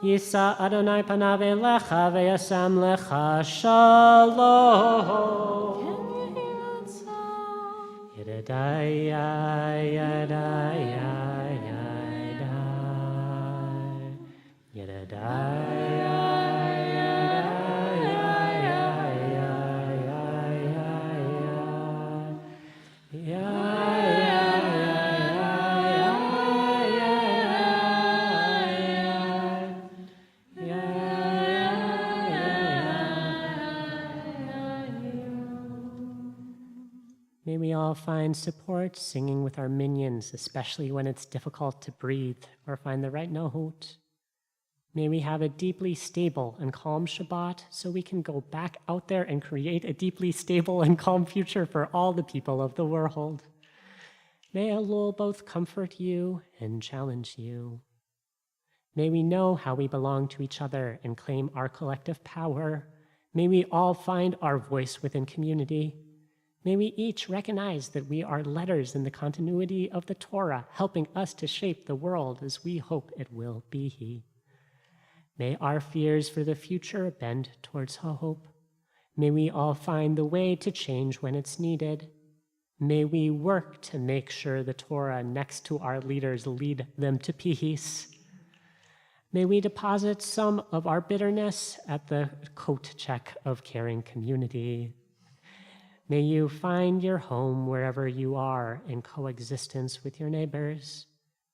Yisa Adonai panav elecha v'yasam lecha shalom. Yedaya, yedaya, yedaya, yedaya. May we all find support singing with our minions, especially when it's difficult to breathe or find the right note. May we have a deeply stable and calm Shabbat so we can go back out there and create a deeply stable and calm future for all the people of the world. May Elul both comfort you and challenge you. May we know how we belong to each other and claim our collective power. May we all find our voice within community. May we each recognize that we are letters in the continuity of the Torah, helping us to shape the world as we hope it will be. May our fears for the future bend towards hope. May we all find the way to change when it's needed. May we work to make sure the Torah next to our leaders lead them to peace. May we deposit some of our bitterness at the coat check of caring community. May you find your home wherever you are in coexistence with your neighbors.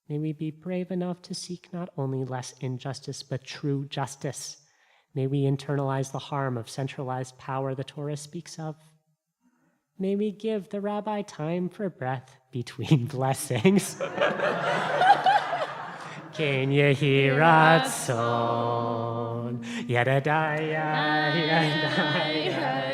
May we be brave enough to seek not only less injustice, but true justice. May we internalize the harm of centralized power the Torah speaks of. May we give the rabbi time for breath between blessings. Ken yehi ratzon, yadadaya, yadadaya.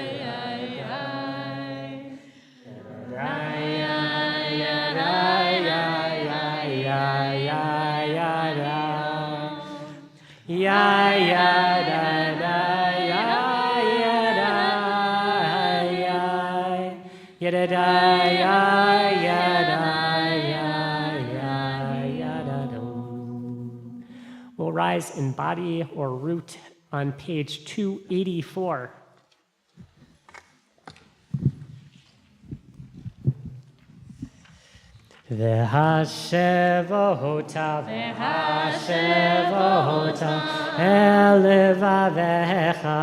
Ya ya da da ya ya da ya ya da da ya ya da ya ya ya da dum. We'll rise in body or root on page 284. V'hashevota, v'hashevota, el levavecha,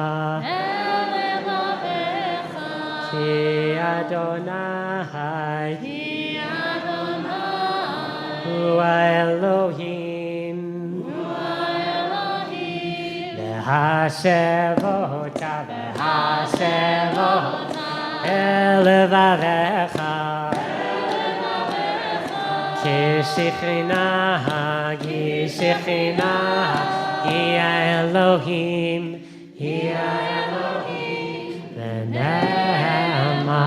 ki Adonai, hu Elohim, v'hashevota, v'hashevota, el levavecha. Shechina, Hiya Elohim, Hiya Elohim, V'ne'ema,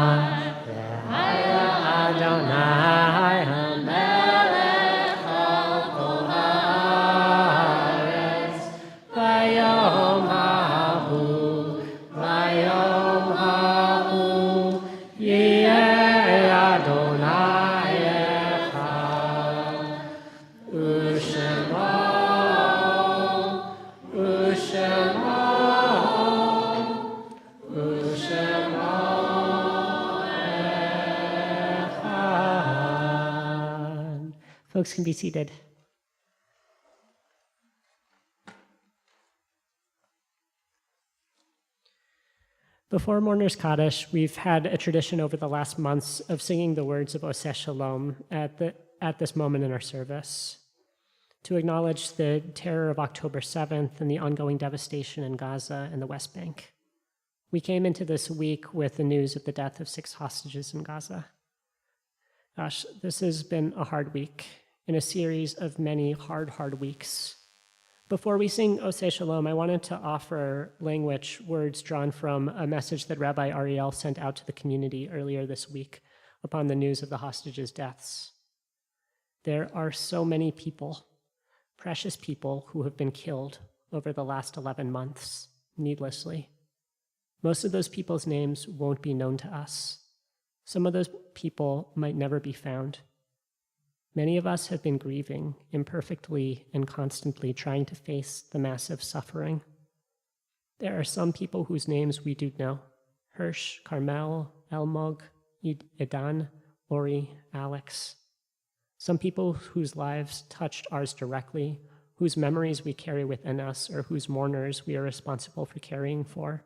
V'haya Adonai, HaMelech al kol haaretz, V'yom ha'hu, V'yom ha'hu, Yeh Adonai. Folks can be seated. Before Mourner's Kaddish, we've had a tradition over the last months of singing the words of Oseh Shalom at this moment in our service to acknowledge the terror of October 7th and the ongoing devastation in Gaza and the West Bank. We came into this week with the news of the death of 6 hostages in Gaza. Gosh, this has been a hard week in a series of many hard weeks. Before we sing Oseh Shalom, I wanted to offer language words drawn from a message that Rabbi Ariel sent out to the community earlier this week upon the news of the hostages' deaths. There are so many people, precious people, who have been killed over the last 11 months, needlessly. Most of those people's names won't be known to us. Some of those people might never be found. Many of us have been grieving imperfectly and constantly trying to face the massive suffering. There are some people whose names we do know: Hirsch, Carmel, Elmog, Edan, Ori, Alex. Some people whose lives touched ours directly, whose memories we carry within us, or whose mourners we are responsible for caring for.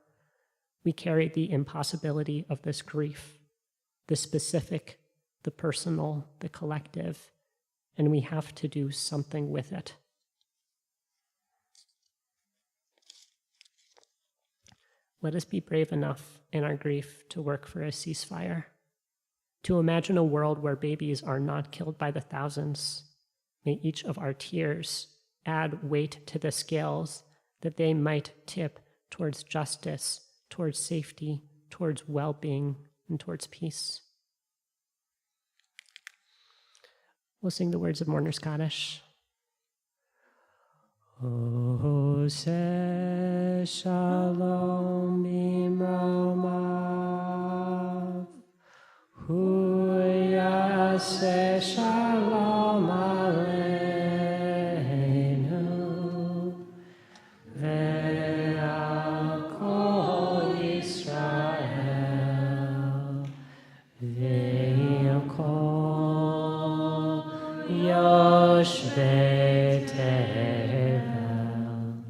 We carry the impossibility of this grief, the specific, the personal, the collective, and we have to do something with it. Let us be brave enough in our grief to work for a ceasefire, to imagine a world where babies are not killed by the thousands. May each of our tears add weight to the scales that they might tip towards justice, towards safety, towards well-being, and towards peace. We'll sing the words of Mourner Scottish. Ose shalom bimromav, hu yaseh shalom aleinu, ve'al kol Yisrael, ve'al kol yoshvei tevel,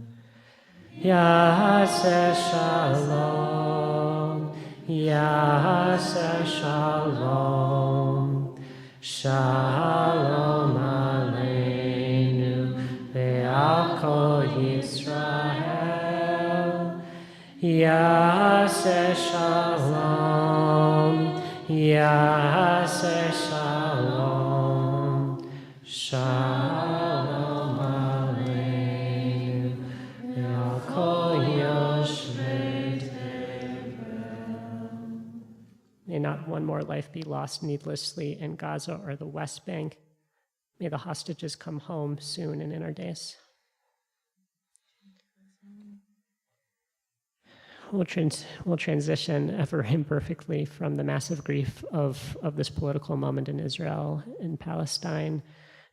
yaseh shalom, yaseh shalom, shalom aleinu, ve'al kol Yisrael, yaseh shalom, yaseh shalom, shalom aleinu, ve'al kol yoshvei tevel. May not one more life be lost needlessly in Gaza or the West Bank. May the hostages come home soon and in our days. We'll transition ever imperfectly from the massive grief of this political moment in Israel and Palestine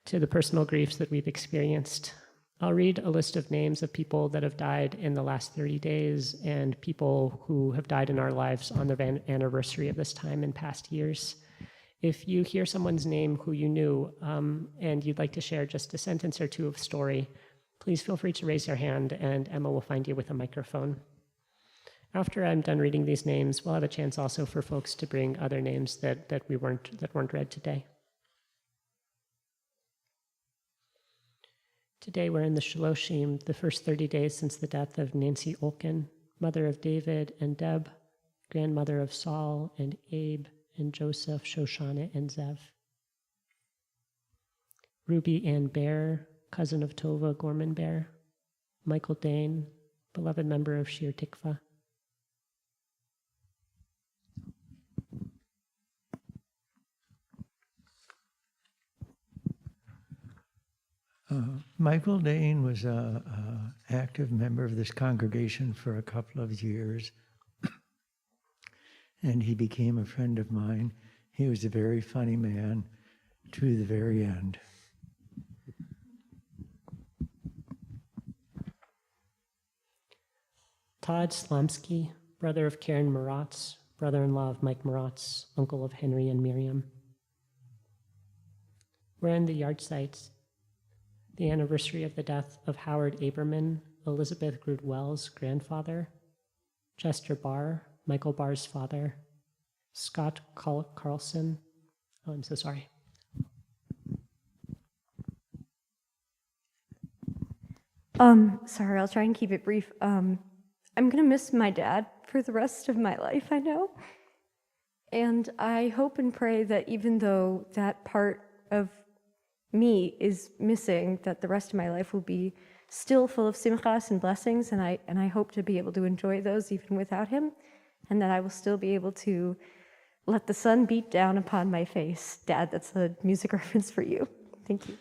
to the personal griefs that we've experienced. I'll read a list of names of people that have died in the last 30 days and people who have died in our lives on the anniversary of this time in past years. If you hear someone's name who you knew and you'd like to share just a sentence or two of story, please feel free to raise your hand and Emma will find you with a microphone. After I'm done reading these names, we'll have a chance also for folks to bring other names that weren't read today. Today we're in the Shaloshim, the first 30 days since the death of Nancy Olkin, mother of David and Deb, grandmother of Saul and Abe and Joseph, Shoshana and Zev. Ruby Ann Bear, cousin of Tova Gorman Bear. Michael Dane, beloved member of Shir Tikva. Michael Dane was an active member of this congregation for a couple of years, and he became a friend of mine. He was a very funny man to the very end. Todd Slamsky, brother of Karen Maratz, brother-in-law of Mike Maratz, uncle of Henry and Miriam. We're in the yard sites. The anniversary of the death of Howard Aberman, Elizabeth Grood-Wells' grandfather, Chester Barr, Michael Barr's father, Scott Carlson. Oh, I'm so sorry. Sorry, I'll try and keep it brief. I'm gonna miss my dad for the rest of my life, I know. And I hope and pray that even though that part of me is missing, that the rest of my life will be still full of simchas and blessings, and I hope to be able to enjoy those even without him, and that I will still be able to let the sun beat down upon my face. Dad, that's a music reference for you. Thank you.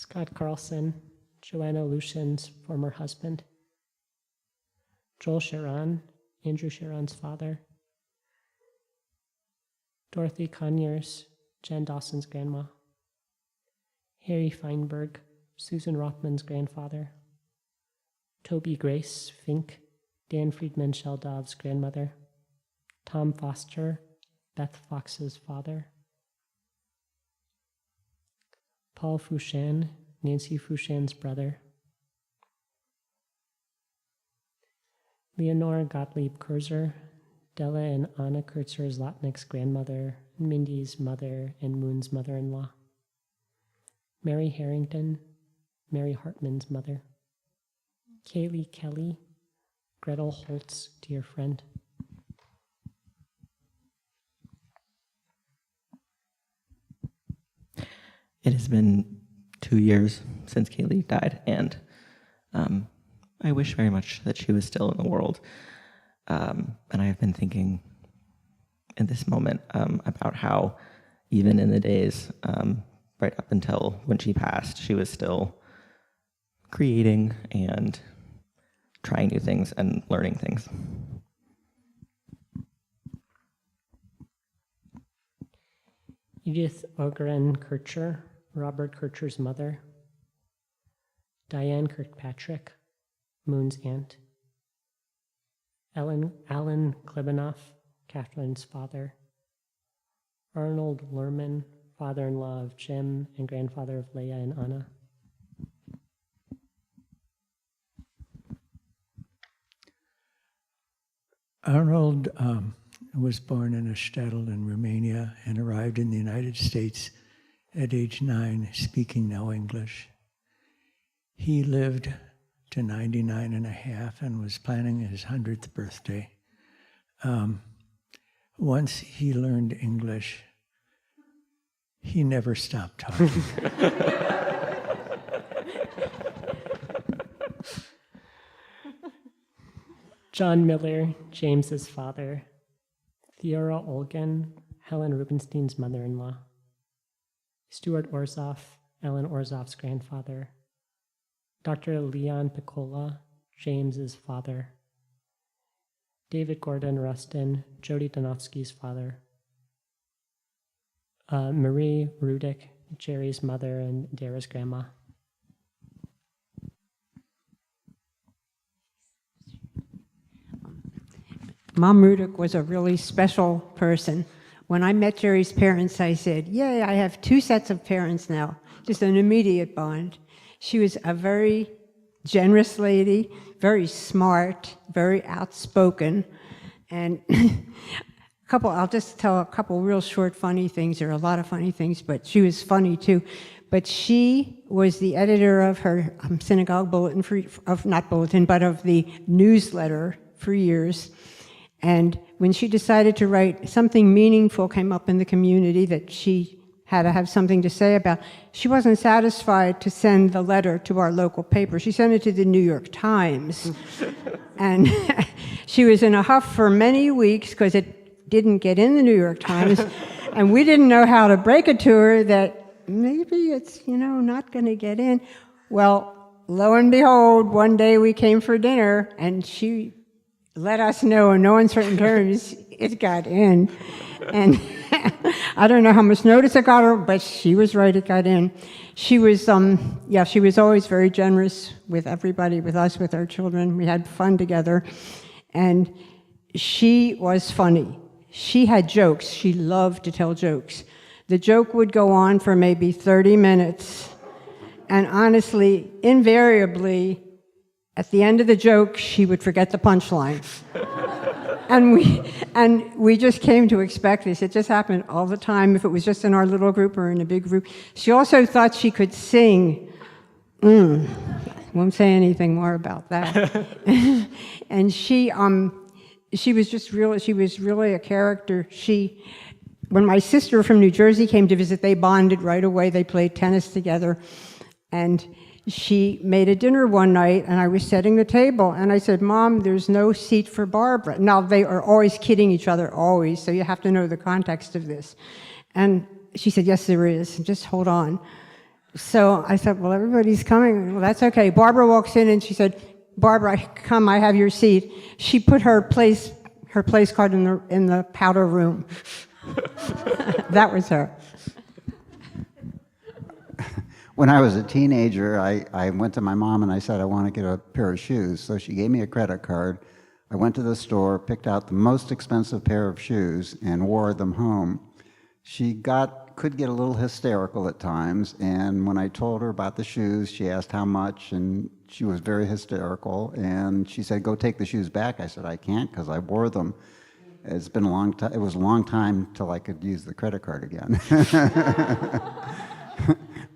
Scott Carlson, Joanna Lucian's former husband. Joel Sharon, Andrew Sharon's father. Dorothy Conyers, Jen Dawson's grandma. Harry Feinberg, Susan Rothman's grandfather. Toby Grace Fink, Dan Friedman Sheldov's grandmother. Tom Foster, Beth Fox's father. Paul Fouchan, Nancy Fouchan's brother. Leonore Gottlieb Kurzer, Della and Anna Kurzer-Zlotnick's grandmother, Mindy's mother, and Moon's mother-in-law. Mary Harrington, Mary Hartman's mother. Kaylee Kelly, Gretel Holt's dear friend. It has been 2 years since Kaylee died, and I wish very much that she was still in the world. And I have been thinking in this moment about how even in the days right up until when she passed, she was still creating and trying new things and learning things. Edith Ogren Kircher, Robert Kircher's mother. Diane Kirkpatrick, Moon's aunt. Alan Klebanoff, Catherine's father. Arnold Lerman, father-in-law of Jim and grandfather of Leah and Anna. Arnold was born in a shtetl in Romania and arrived in the United States at age 9, speaking no English. He lived to 99 and a half and was planning his 100th birthday. Once he learned English, he never stopped talking. John Miller, James's father. Theora Olgen, Helen Rubinstein's mother-in-law. Stuart Orzoff, Ellen Orzoff's grandfather. Dr. Leon Piccola, James's father. David Gordon Rustin, Jody Donofsky's father. Marie Rudick, Jerry's mother and Dara's grandma. Mom Rudick was a really special person. When I met Jerry's parents, I said, yay, I have 2 sets of parents now, just an immediate bond. She was a very generous lady, very smart, very outspoken, and I'll just tell a couple real short funny things. There are a lot of funny things, but she was funny too. But she was the editor of her synagogue bulletin, of the newsletter for years. And when she decided to write, something meaningful came up in the community that she had to have something to say about. She wasn't satisfied to send the letter to our local paper. She sent it to the New York Times. And she was in a huff for many weeks because it didn't get in the New York Times. And we didn't know how to break it to her that maybe it's, not going to get in. Well, lo and behold, one day we came for dinner and she let us know in no uncertain terms it got in. And I don't know how much notice it got her, but she was right, it got in. She was, she was always very generous with everybody, with us, with our children. We had fun together. And she was funny. She had jokes. She loved to tell jokes. The joke would go on for maybe 30 minutes. And honestly, invariably, at the end of the joke, she would forget the punchline. And we just came to expect this. It just happened all the time, if it was just in our little group or in a big group. She also thought she could sing. Won't say anything more about that. And she was really a character. When my sister from New Jersey came to visit, they bonded right away. They played tennis together. And she made a dinner one night, and I was setting the table, and I said, Mom, there's no seat for Barbara. Now, they are always kidding each other, always, so you have to know the context of this. And she said, yes, there is, just hold on. So I said, well, everybody's coming. Well, that's okay. Barbara walks in and she said, Barbara, come, I have your seat. She put her place card in the powder room. That was her. When I was a teenager, I went to my mom and I said, I want to get a pair of shoes. So she gave me a credit card. I went to the store, picked out the most expensive pair of shoes, and wore them home. She could get a little hysterical at times, and when I told her about the shoes, she asked how much, and she was very hysterical, and she said, go take the shoes back. I said, I can't, because I wore them. It's been a long time. It was a long time till I could use the credit card again.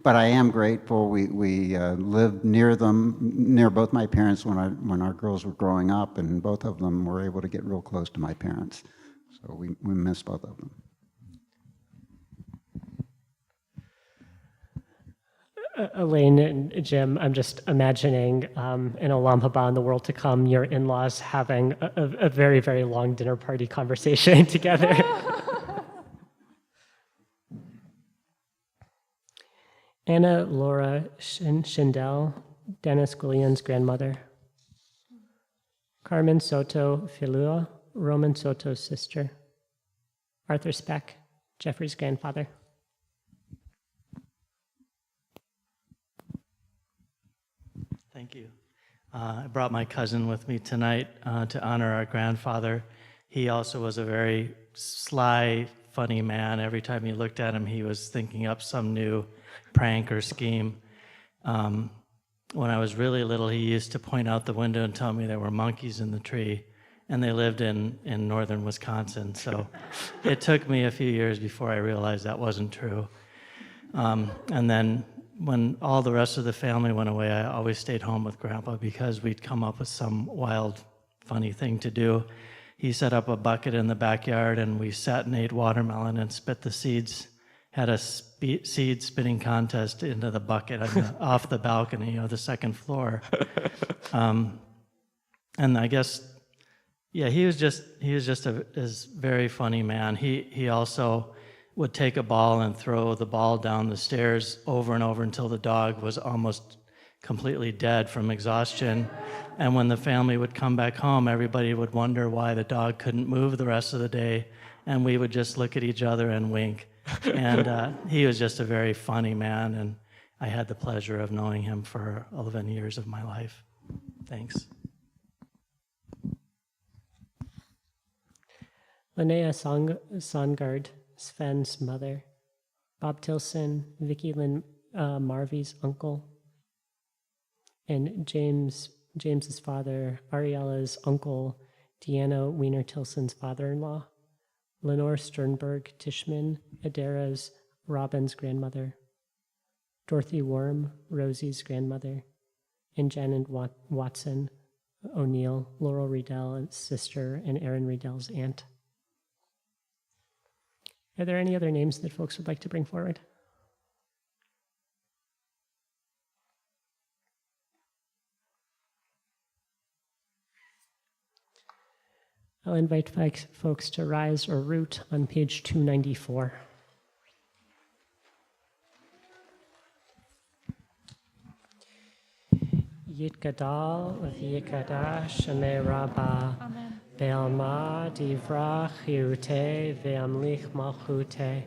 But I am grateful. We lived near both my parents when our girls were growing up, and both of them were able to get real close to my parents. So we miss both of them. Elaine and Jim, I'm just imagining in Olam Haba in the world to come, your in-laws having a very, very long dinner party conversation together. Anna Laura Schindel, Dennis Guillen's grandmother. Carmen Soto Filua, Roman Soto's sister. Arthur Speck, Jeffrey's grandfather. Thank you. I brought my cousin with me tonight to honor our grandfather. He also was a very sly, funny man. Every time you looked at him, he was thinking up some new prank or scheme. When I was really little, he used to point out the window and tell me there were monkeys in the tree, and they lived in northern Wisconsin. So it took me a few years before I realized that wasn't true. And then when all the rest of the family went away, I always stayed home with Grandpa because we'd come up with some wild, funny thing to do. He set up a bucket in the backyard, and we sat and ate watermelon and spit the seeds. Had a seed spitting contest into the bucket off the balcony, the second floor. And I guess, yeah, he was just a very funny man. He also would take a ball and throw the ball down the stairs over and over until the dog was almost completely dead from exhaustion. And when the family would come back home, everybody would wonder why the dog couldn't move the rest of the day, and we would just look at each other and wink. And he was just a very funny man, and I had the pleasure of knowing him for 11 years of my life. Thanks. Linnea Songard, Sven's mother. Bob Tilson, Vicki Lynn Marvy's uncle. And James's father, Ariella's uncle, Deanna Wiener Tilson's father-in-law. Lenore Sternberg Tishman, Adara's Robin's grandmother. Dorothy Worm, Rosie's grandmother. And Janet Watson O'Neill, Laurel Riedell's sister and Aaron Riedell's aunt. Are there any other names that folks would like to bring forward? I'll invite folks to rise or root on page 294. Yitgadal v'yikadash Shemei Rabbah. Amen. Be'alma divrach yiruteh ve'amlich malchuteh.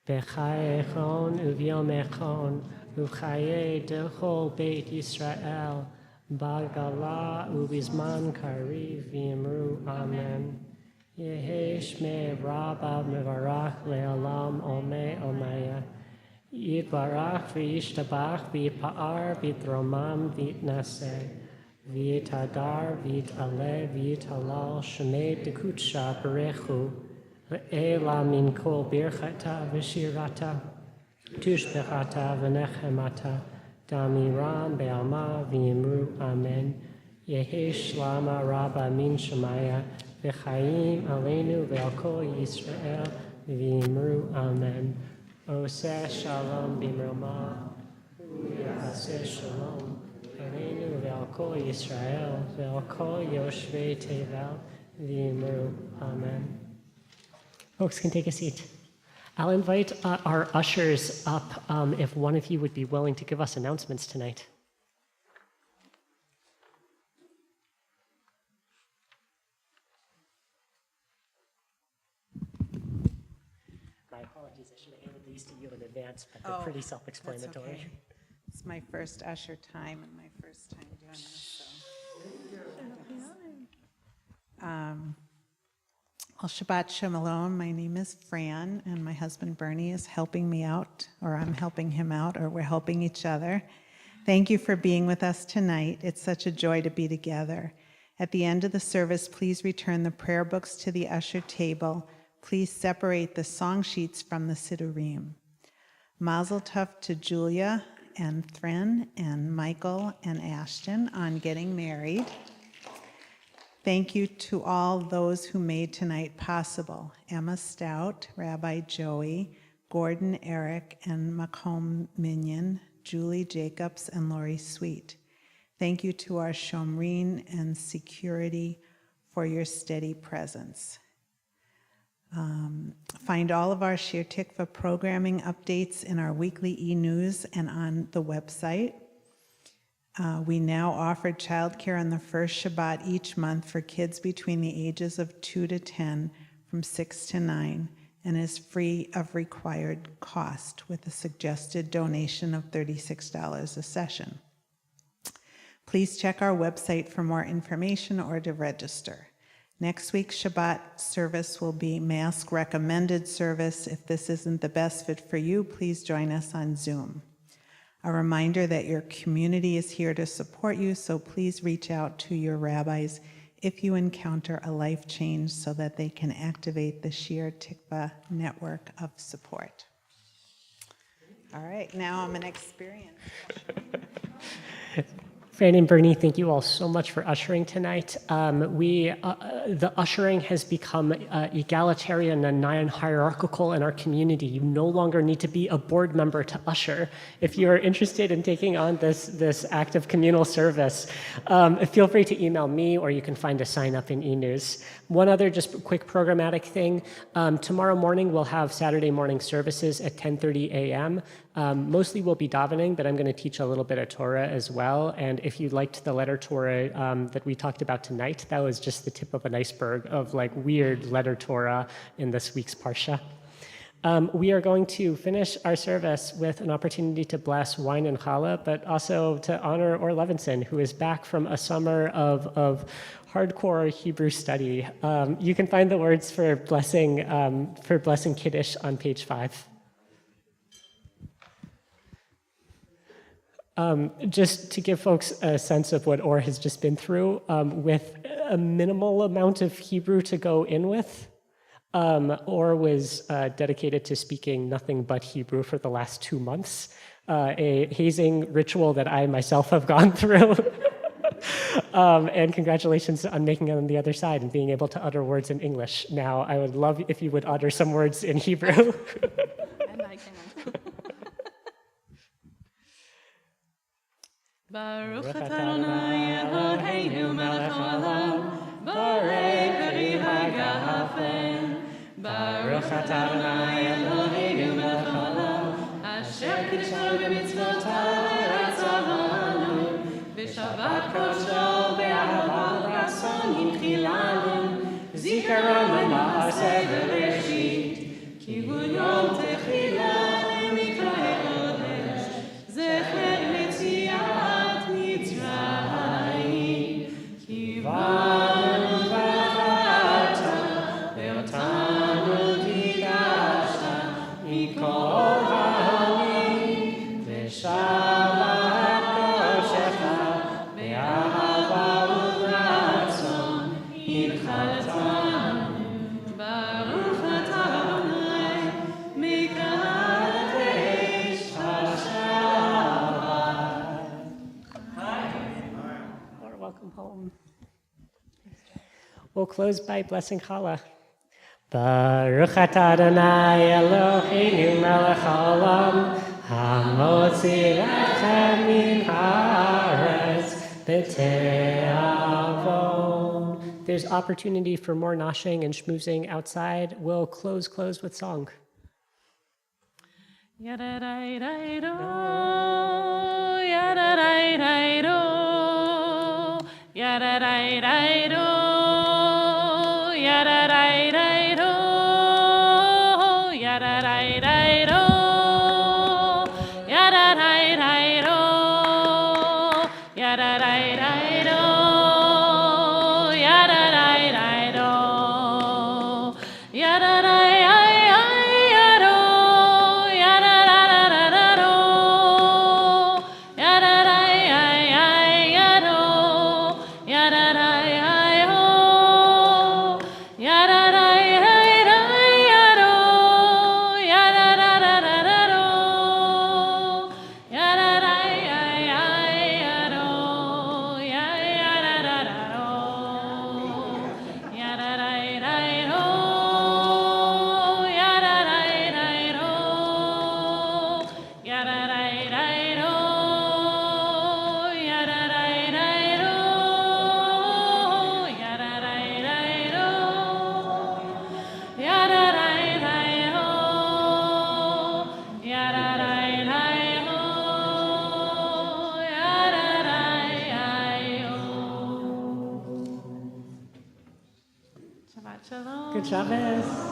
Bechai echon uviom echon uchaye dechol Beit Yisrael. Bagala ubizman kariv v'imru amen. Yehi shmei Rabbah mevarach le'olam omei omaya. Yitbarach v'yishtabach v'yipa'ar v'yitromam v'yitnaseh. V'yitadar v'yitaleh v'yitalal shmei dekutsha berechu. Le'ela min kol birchata v'shirata. Tushbechata v'nechemata. Damiram be'alma v'yimru amen. Yehi shlama Rabbah min shemaya. V'chaim aleinu ve'al kol Yisrael v'yimru amen. Oseh shalom b'mroma. Yaseh shalom. Aleinu ve'al kol Yisrael ve'al kol yoshvei tevel v'yimru amen. Folks can take a seat. I'll invite our ushers up if one of you would be willing to give us announcements tonight. My apologies, I should have handed these to you in advance, but they're pretty self-explanatory. That's okay. It's my first usher time and my first time doing this. So. Well, Shabbat Shalom. My name is Fran, and my husband Bernie is helping me out, or I'm helping him out, or we're helping each other. Thank you for being with us tonight. It's such a joy to be together. At the end of the service, please return the prayer books to the usher table. Please separate the song sheets from the Siddurim. Mazel tov to Julia and Thren and Michael and Ashton on getting married. Thank you to all those who made tonight possible. Emma Stout, Rabbi Joey, Gordon Eric, and Macomb Minion, Julie Jacobs, and Lori Sweet. Thank you to our Shomreen and security for your steady presence. Find all of our Shir Tikva programming updates in our weekly e-news and on the website. We now offer childcare on the first Shabbat each month for kids between the ages of 2 to 10 from 6 to 9 and is free of required cost with a suggested donation of $36 a session. Please check our website for more information or to register. Next week's Shabbat service will be mask recommended service. If this isn't the best fit for you, please join us on Zoom. A reminder that your community is here to support you, so please reach out to your rabbis if you encounter a life change so that they can activate the Shir Tikva network of support. All right, now I'm an experienced. Fran and Bernie, thank you all so much for ushering tonight. The ushering has become egalitarian and non-hierarchical in our community. You no longer need to be a board member to usher. If you are interested in taking on this act of communal service, feel free to email me, or you can find a sign up in e-news. One other just quick programmatic thing. Tomorrow morning, we'll have Saturday morning services at 10:30 a.m. Mostly we'll be davening, but I'm going to teach a little bit of Torah as well. And if you liked the letter Torah that we talked about tonight, that was just the tip of an iceberg of like weird letter Torah in this week's Parsha. We are going to finish our service with an opportunity to bless wine and challah, but also to honor Or Levinson, who is back from a summer of hardcore Hebrew study. You can find the words for blessing Kiddush on page 5. Just to give folks a sense of what Or has just been through, with a minimal amount of Hebrew to go in with, Or was dedicated to speaking nothing but Hebrew for the last 2 months, a hazing ritual that I myself have gone through. And congratulations on making it on the other side and being able to utter words in English. Now, I would love if you would utter some words in Hebrew. And I can. Baruch atah Adonai Eloheinu melech haolam, borei peri hagafen. Baruch atah Adonai Eloheinu melech haolam, asher kiddushanu b'mitzvotav v'ratzavanu, v'shavat kosho be'ahava v'ratzon yimchilanu, zikaron lema'aseh bereshit, ki hu yom techila l'mikra'e kodesh, zecher letziat Mitzrayim, ki banu v'chata, ve'otanu kidashta, mikol ha'amim, v'shavat koshecha, ve'ahava u'ratzon, hilchatanu, baruch atah Adonai, mekadesh ha'shabbat. Or welcome home. We'll close by blessing challah. Baruch atah Adonai Eloheinu melech haolam, hamotzi lechem min haaretz b'te'avon. There's opportunity for more noshing and schmoozing outside. We'll close with song. Yada-dai-dai-do, yada-dai-dai-do, yada-dai-dai-do, yada-dai-dai-do, yada-dai-dai-do, yada-dai-dai-do, yada-dai-dai-do, yada-dai-dai-do, yada-dai-dai-do. Shabbat shalom. Good Shabbos.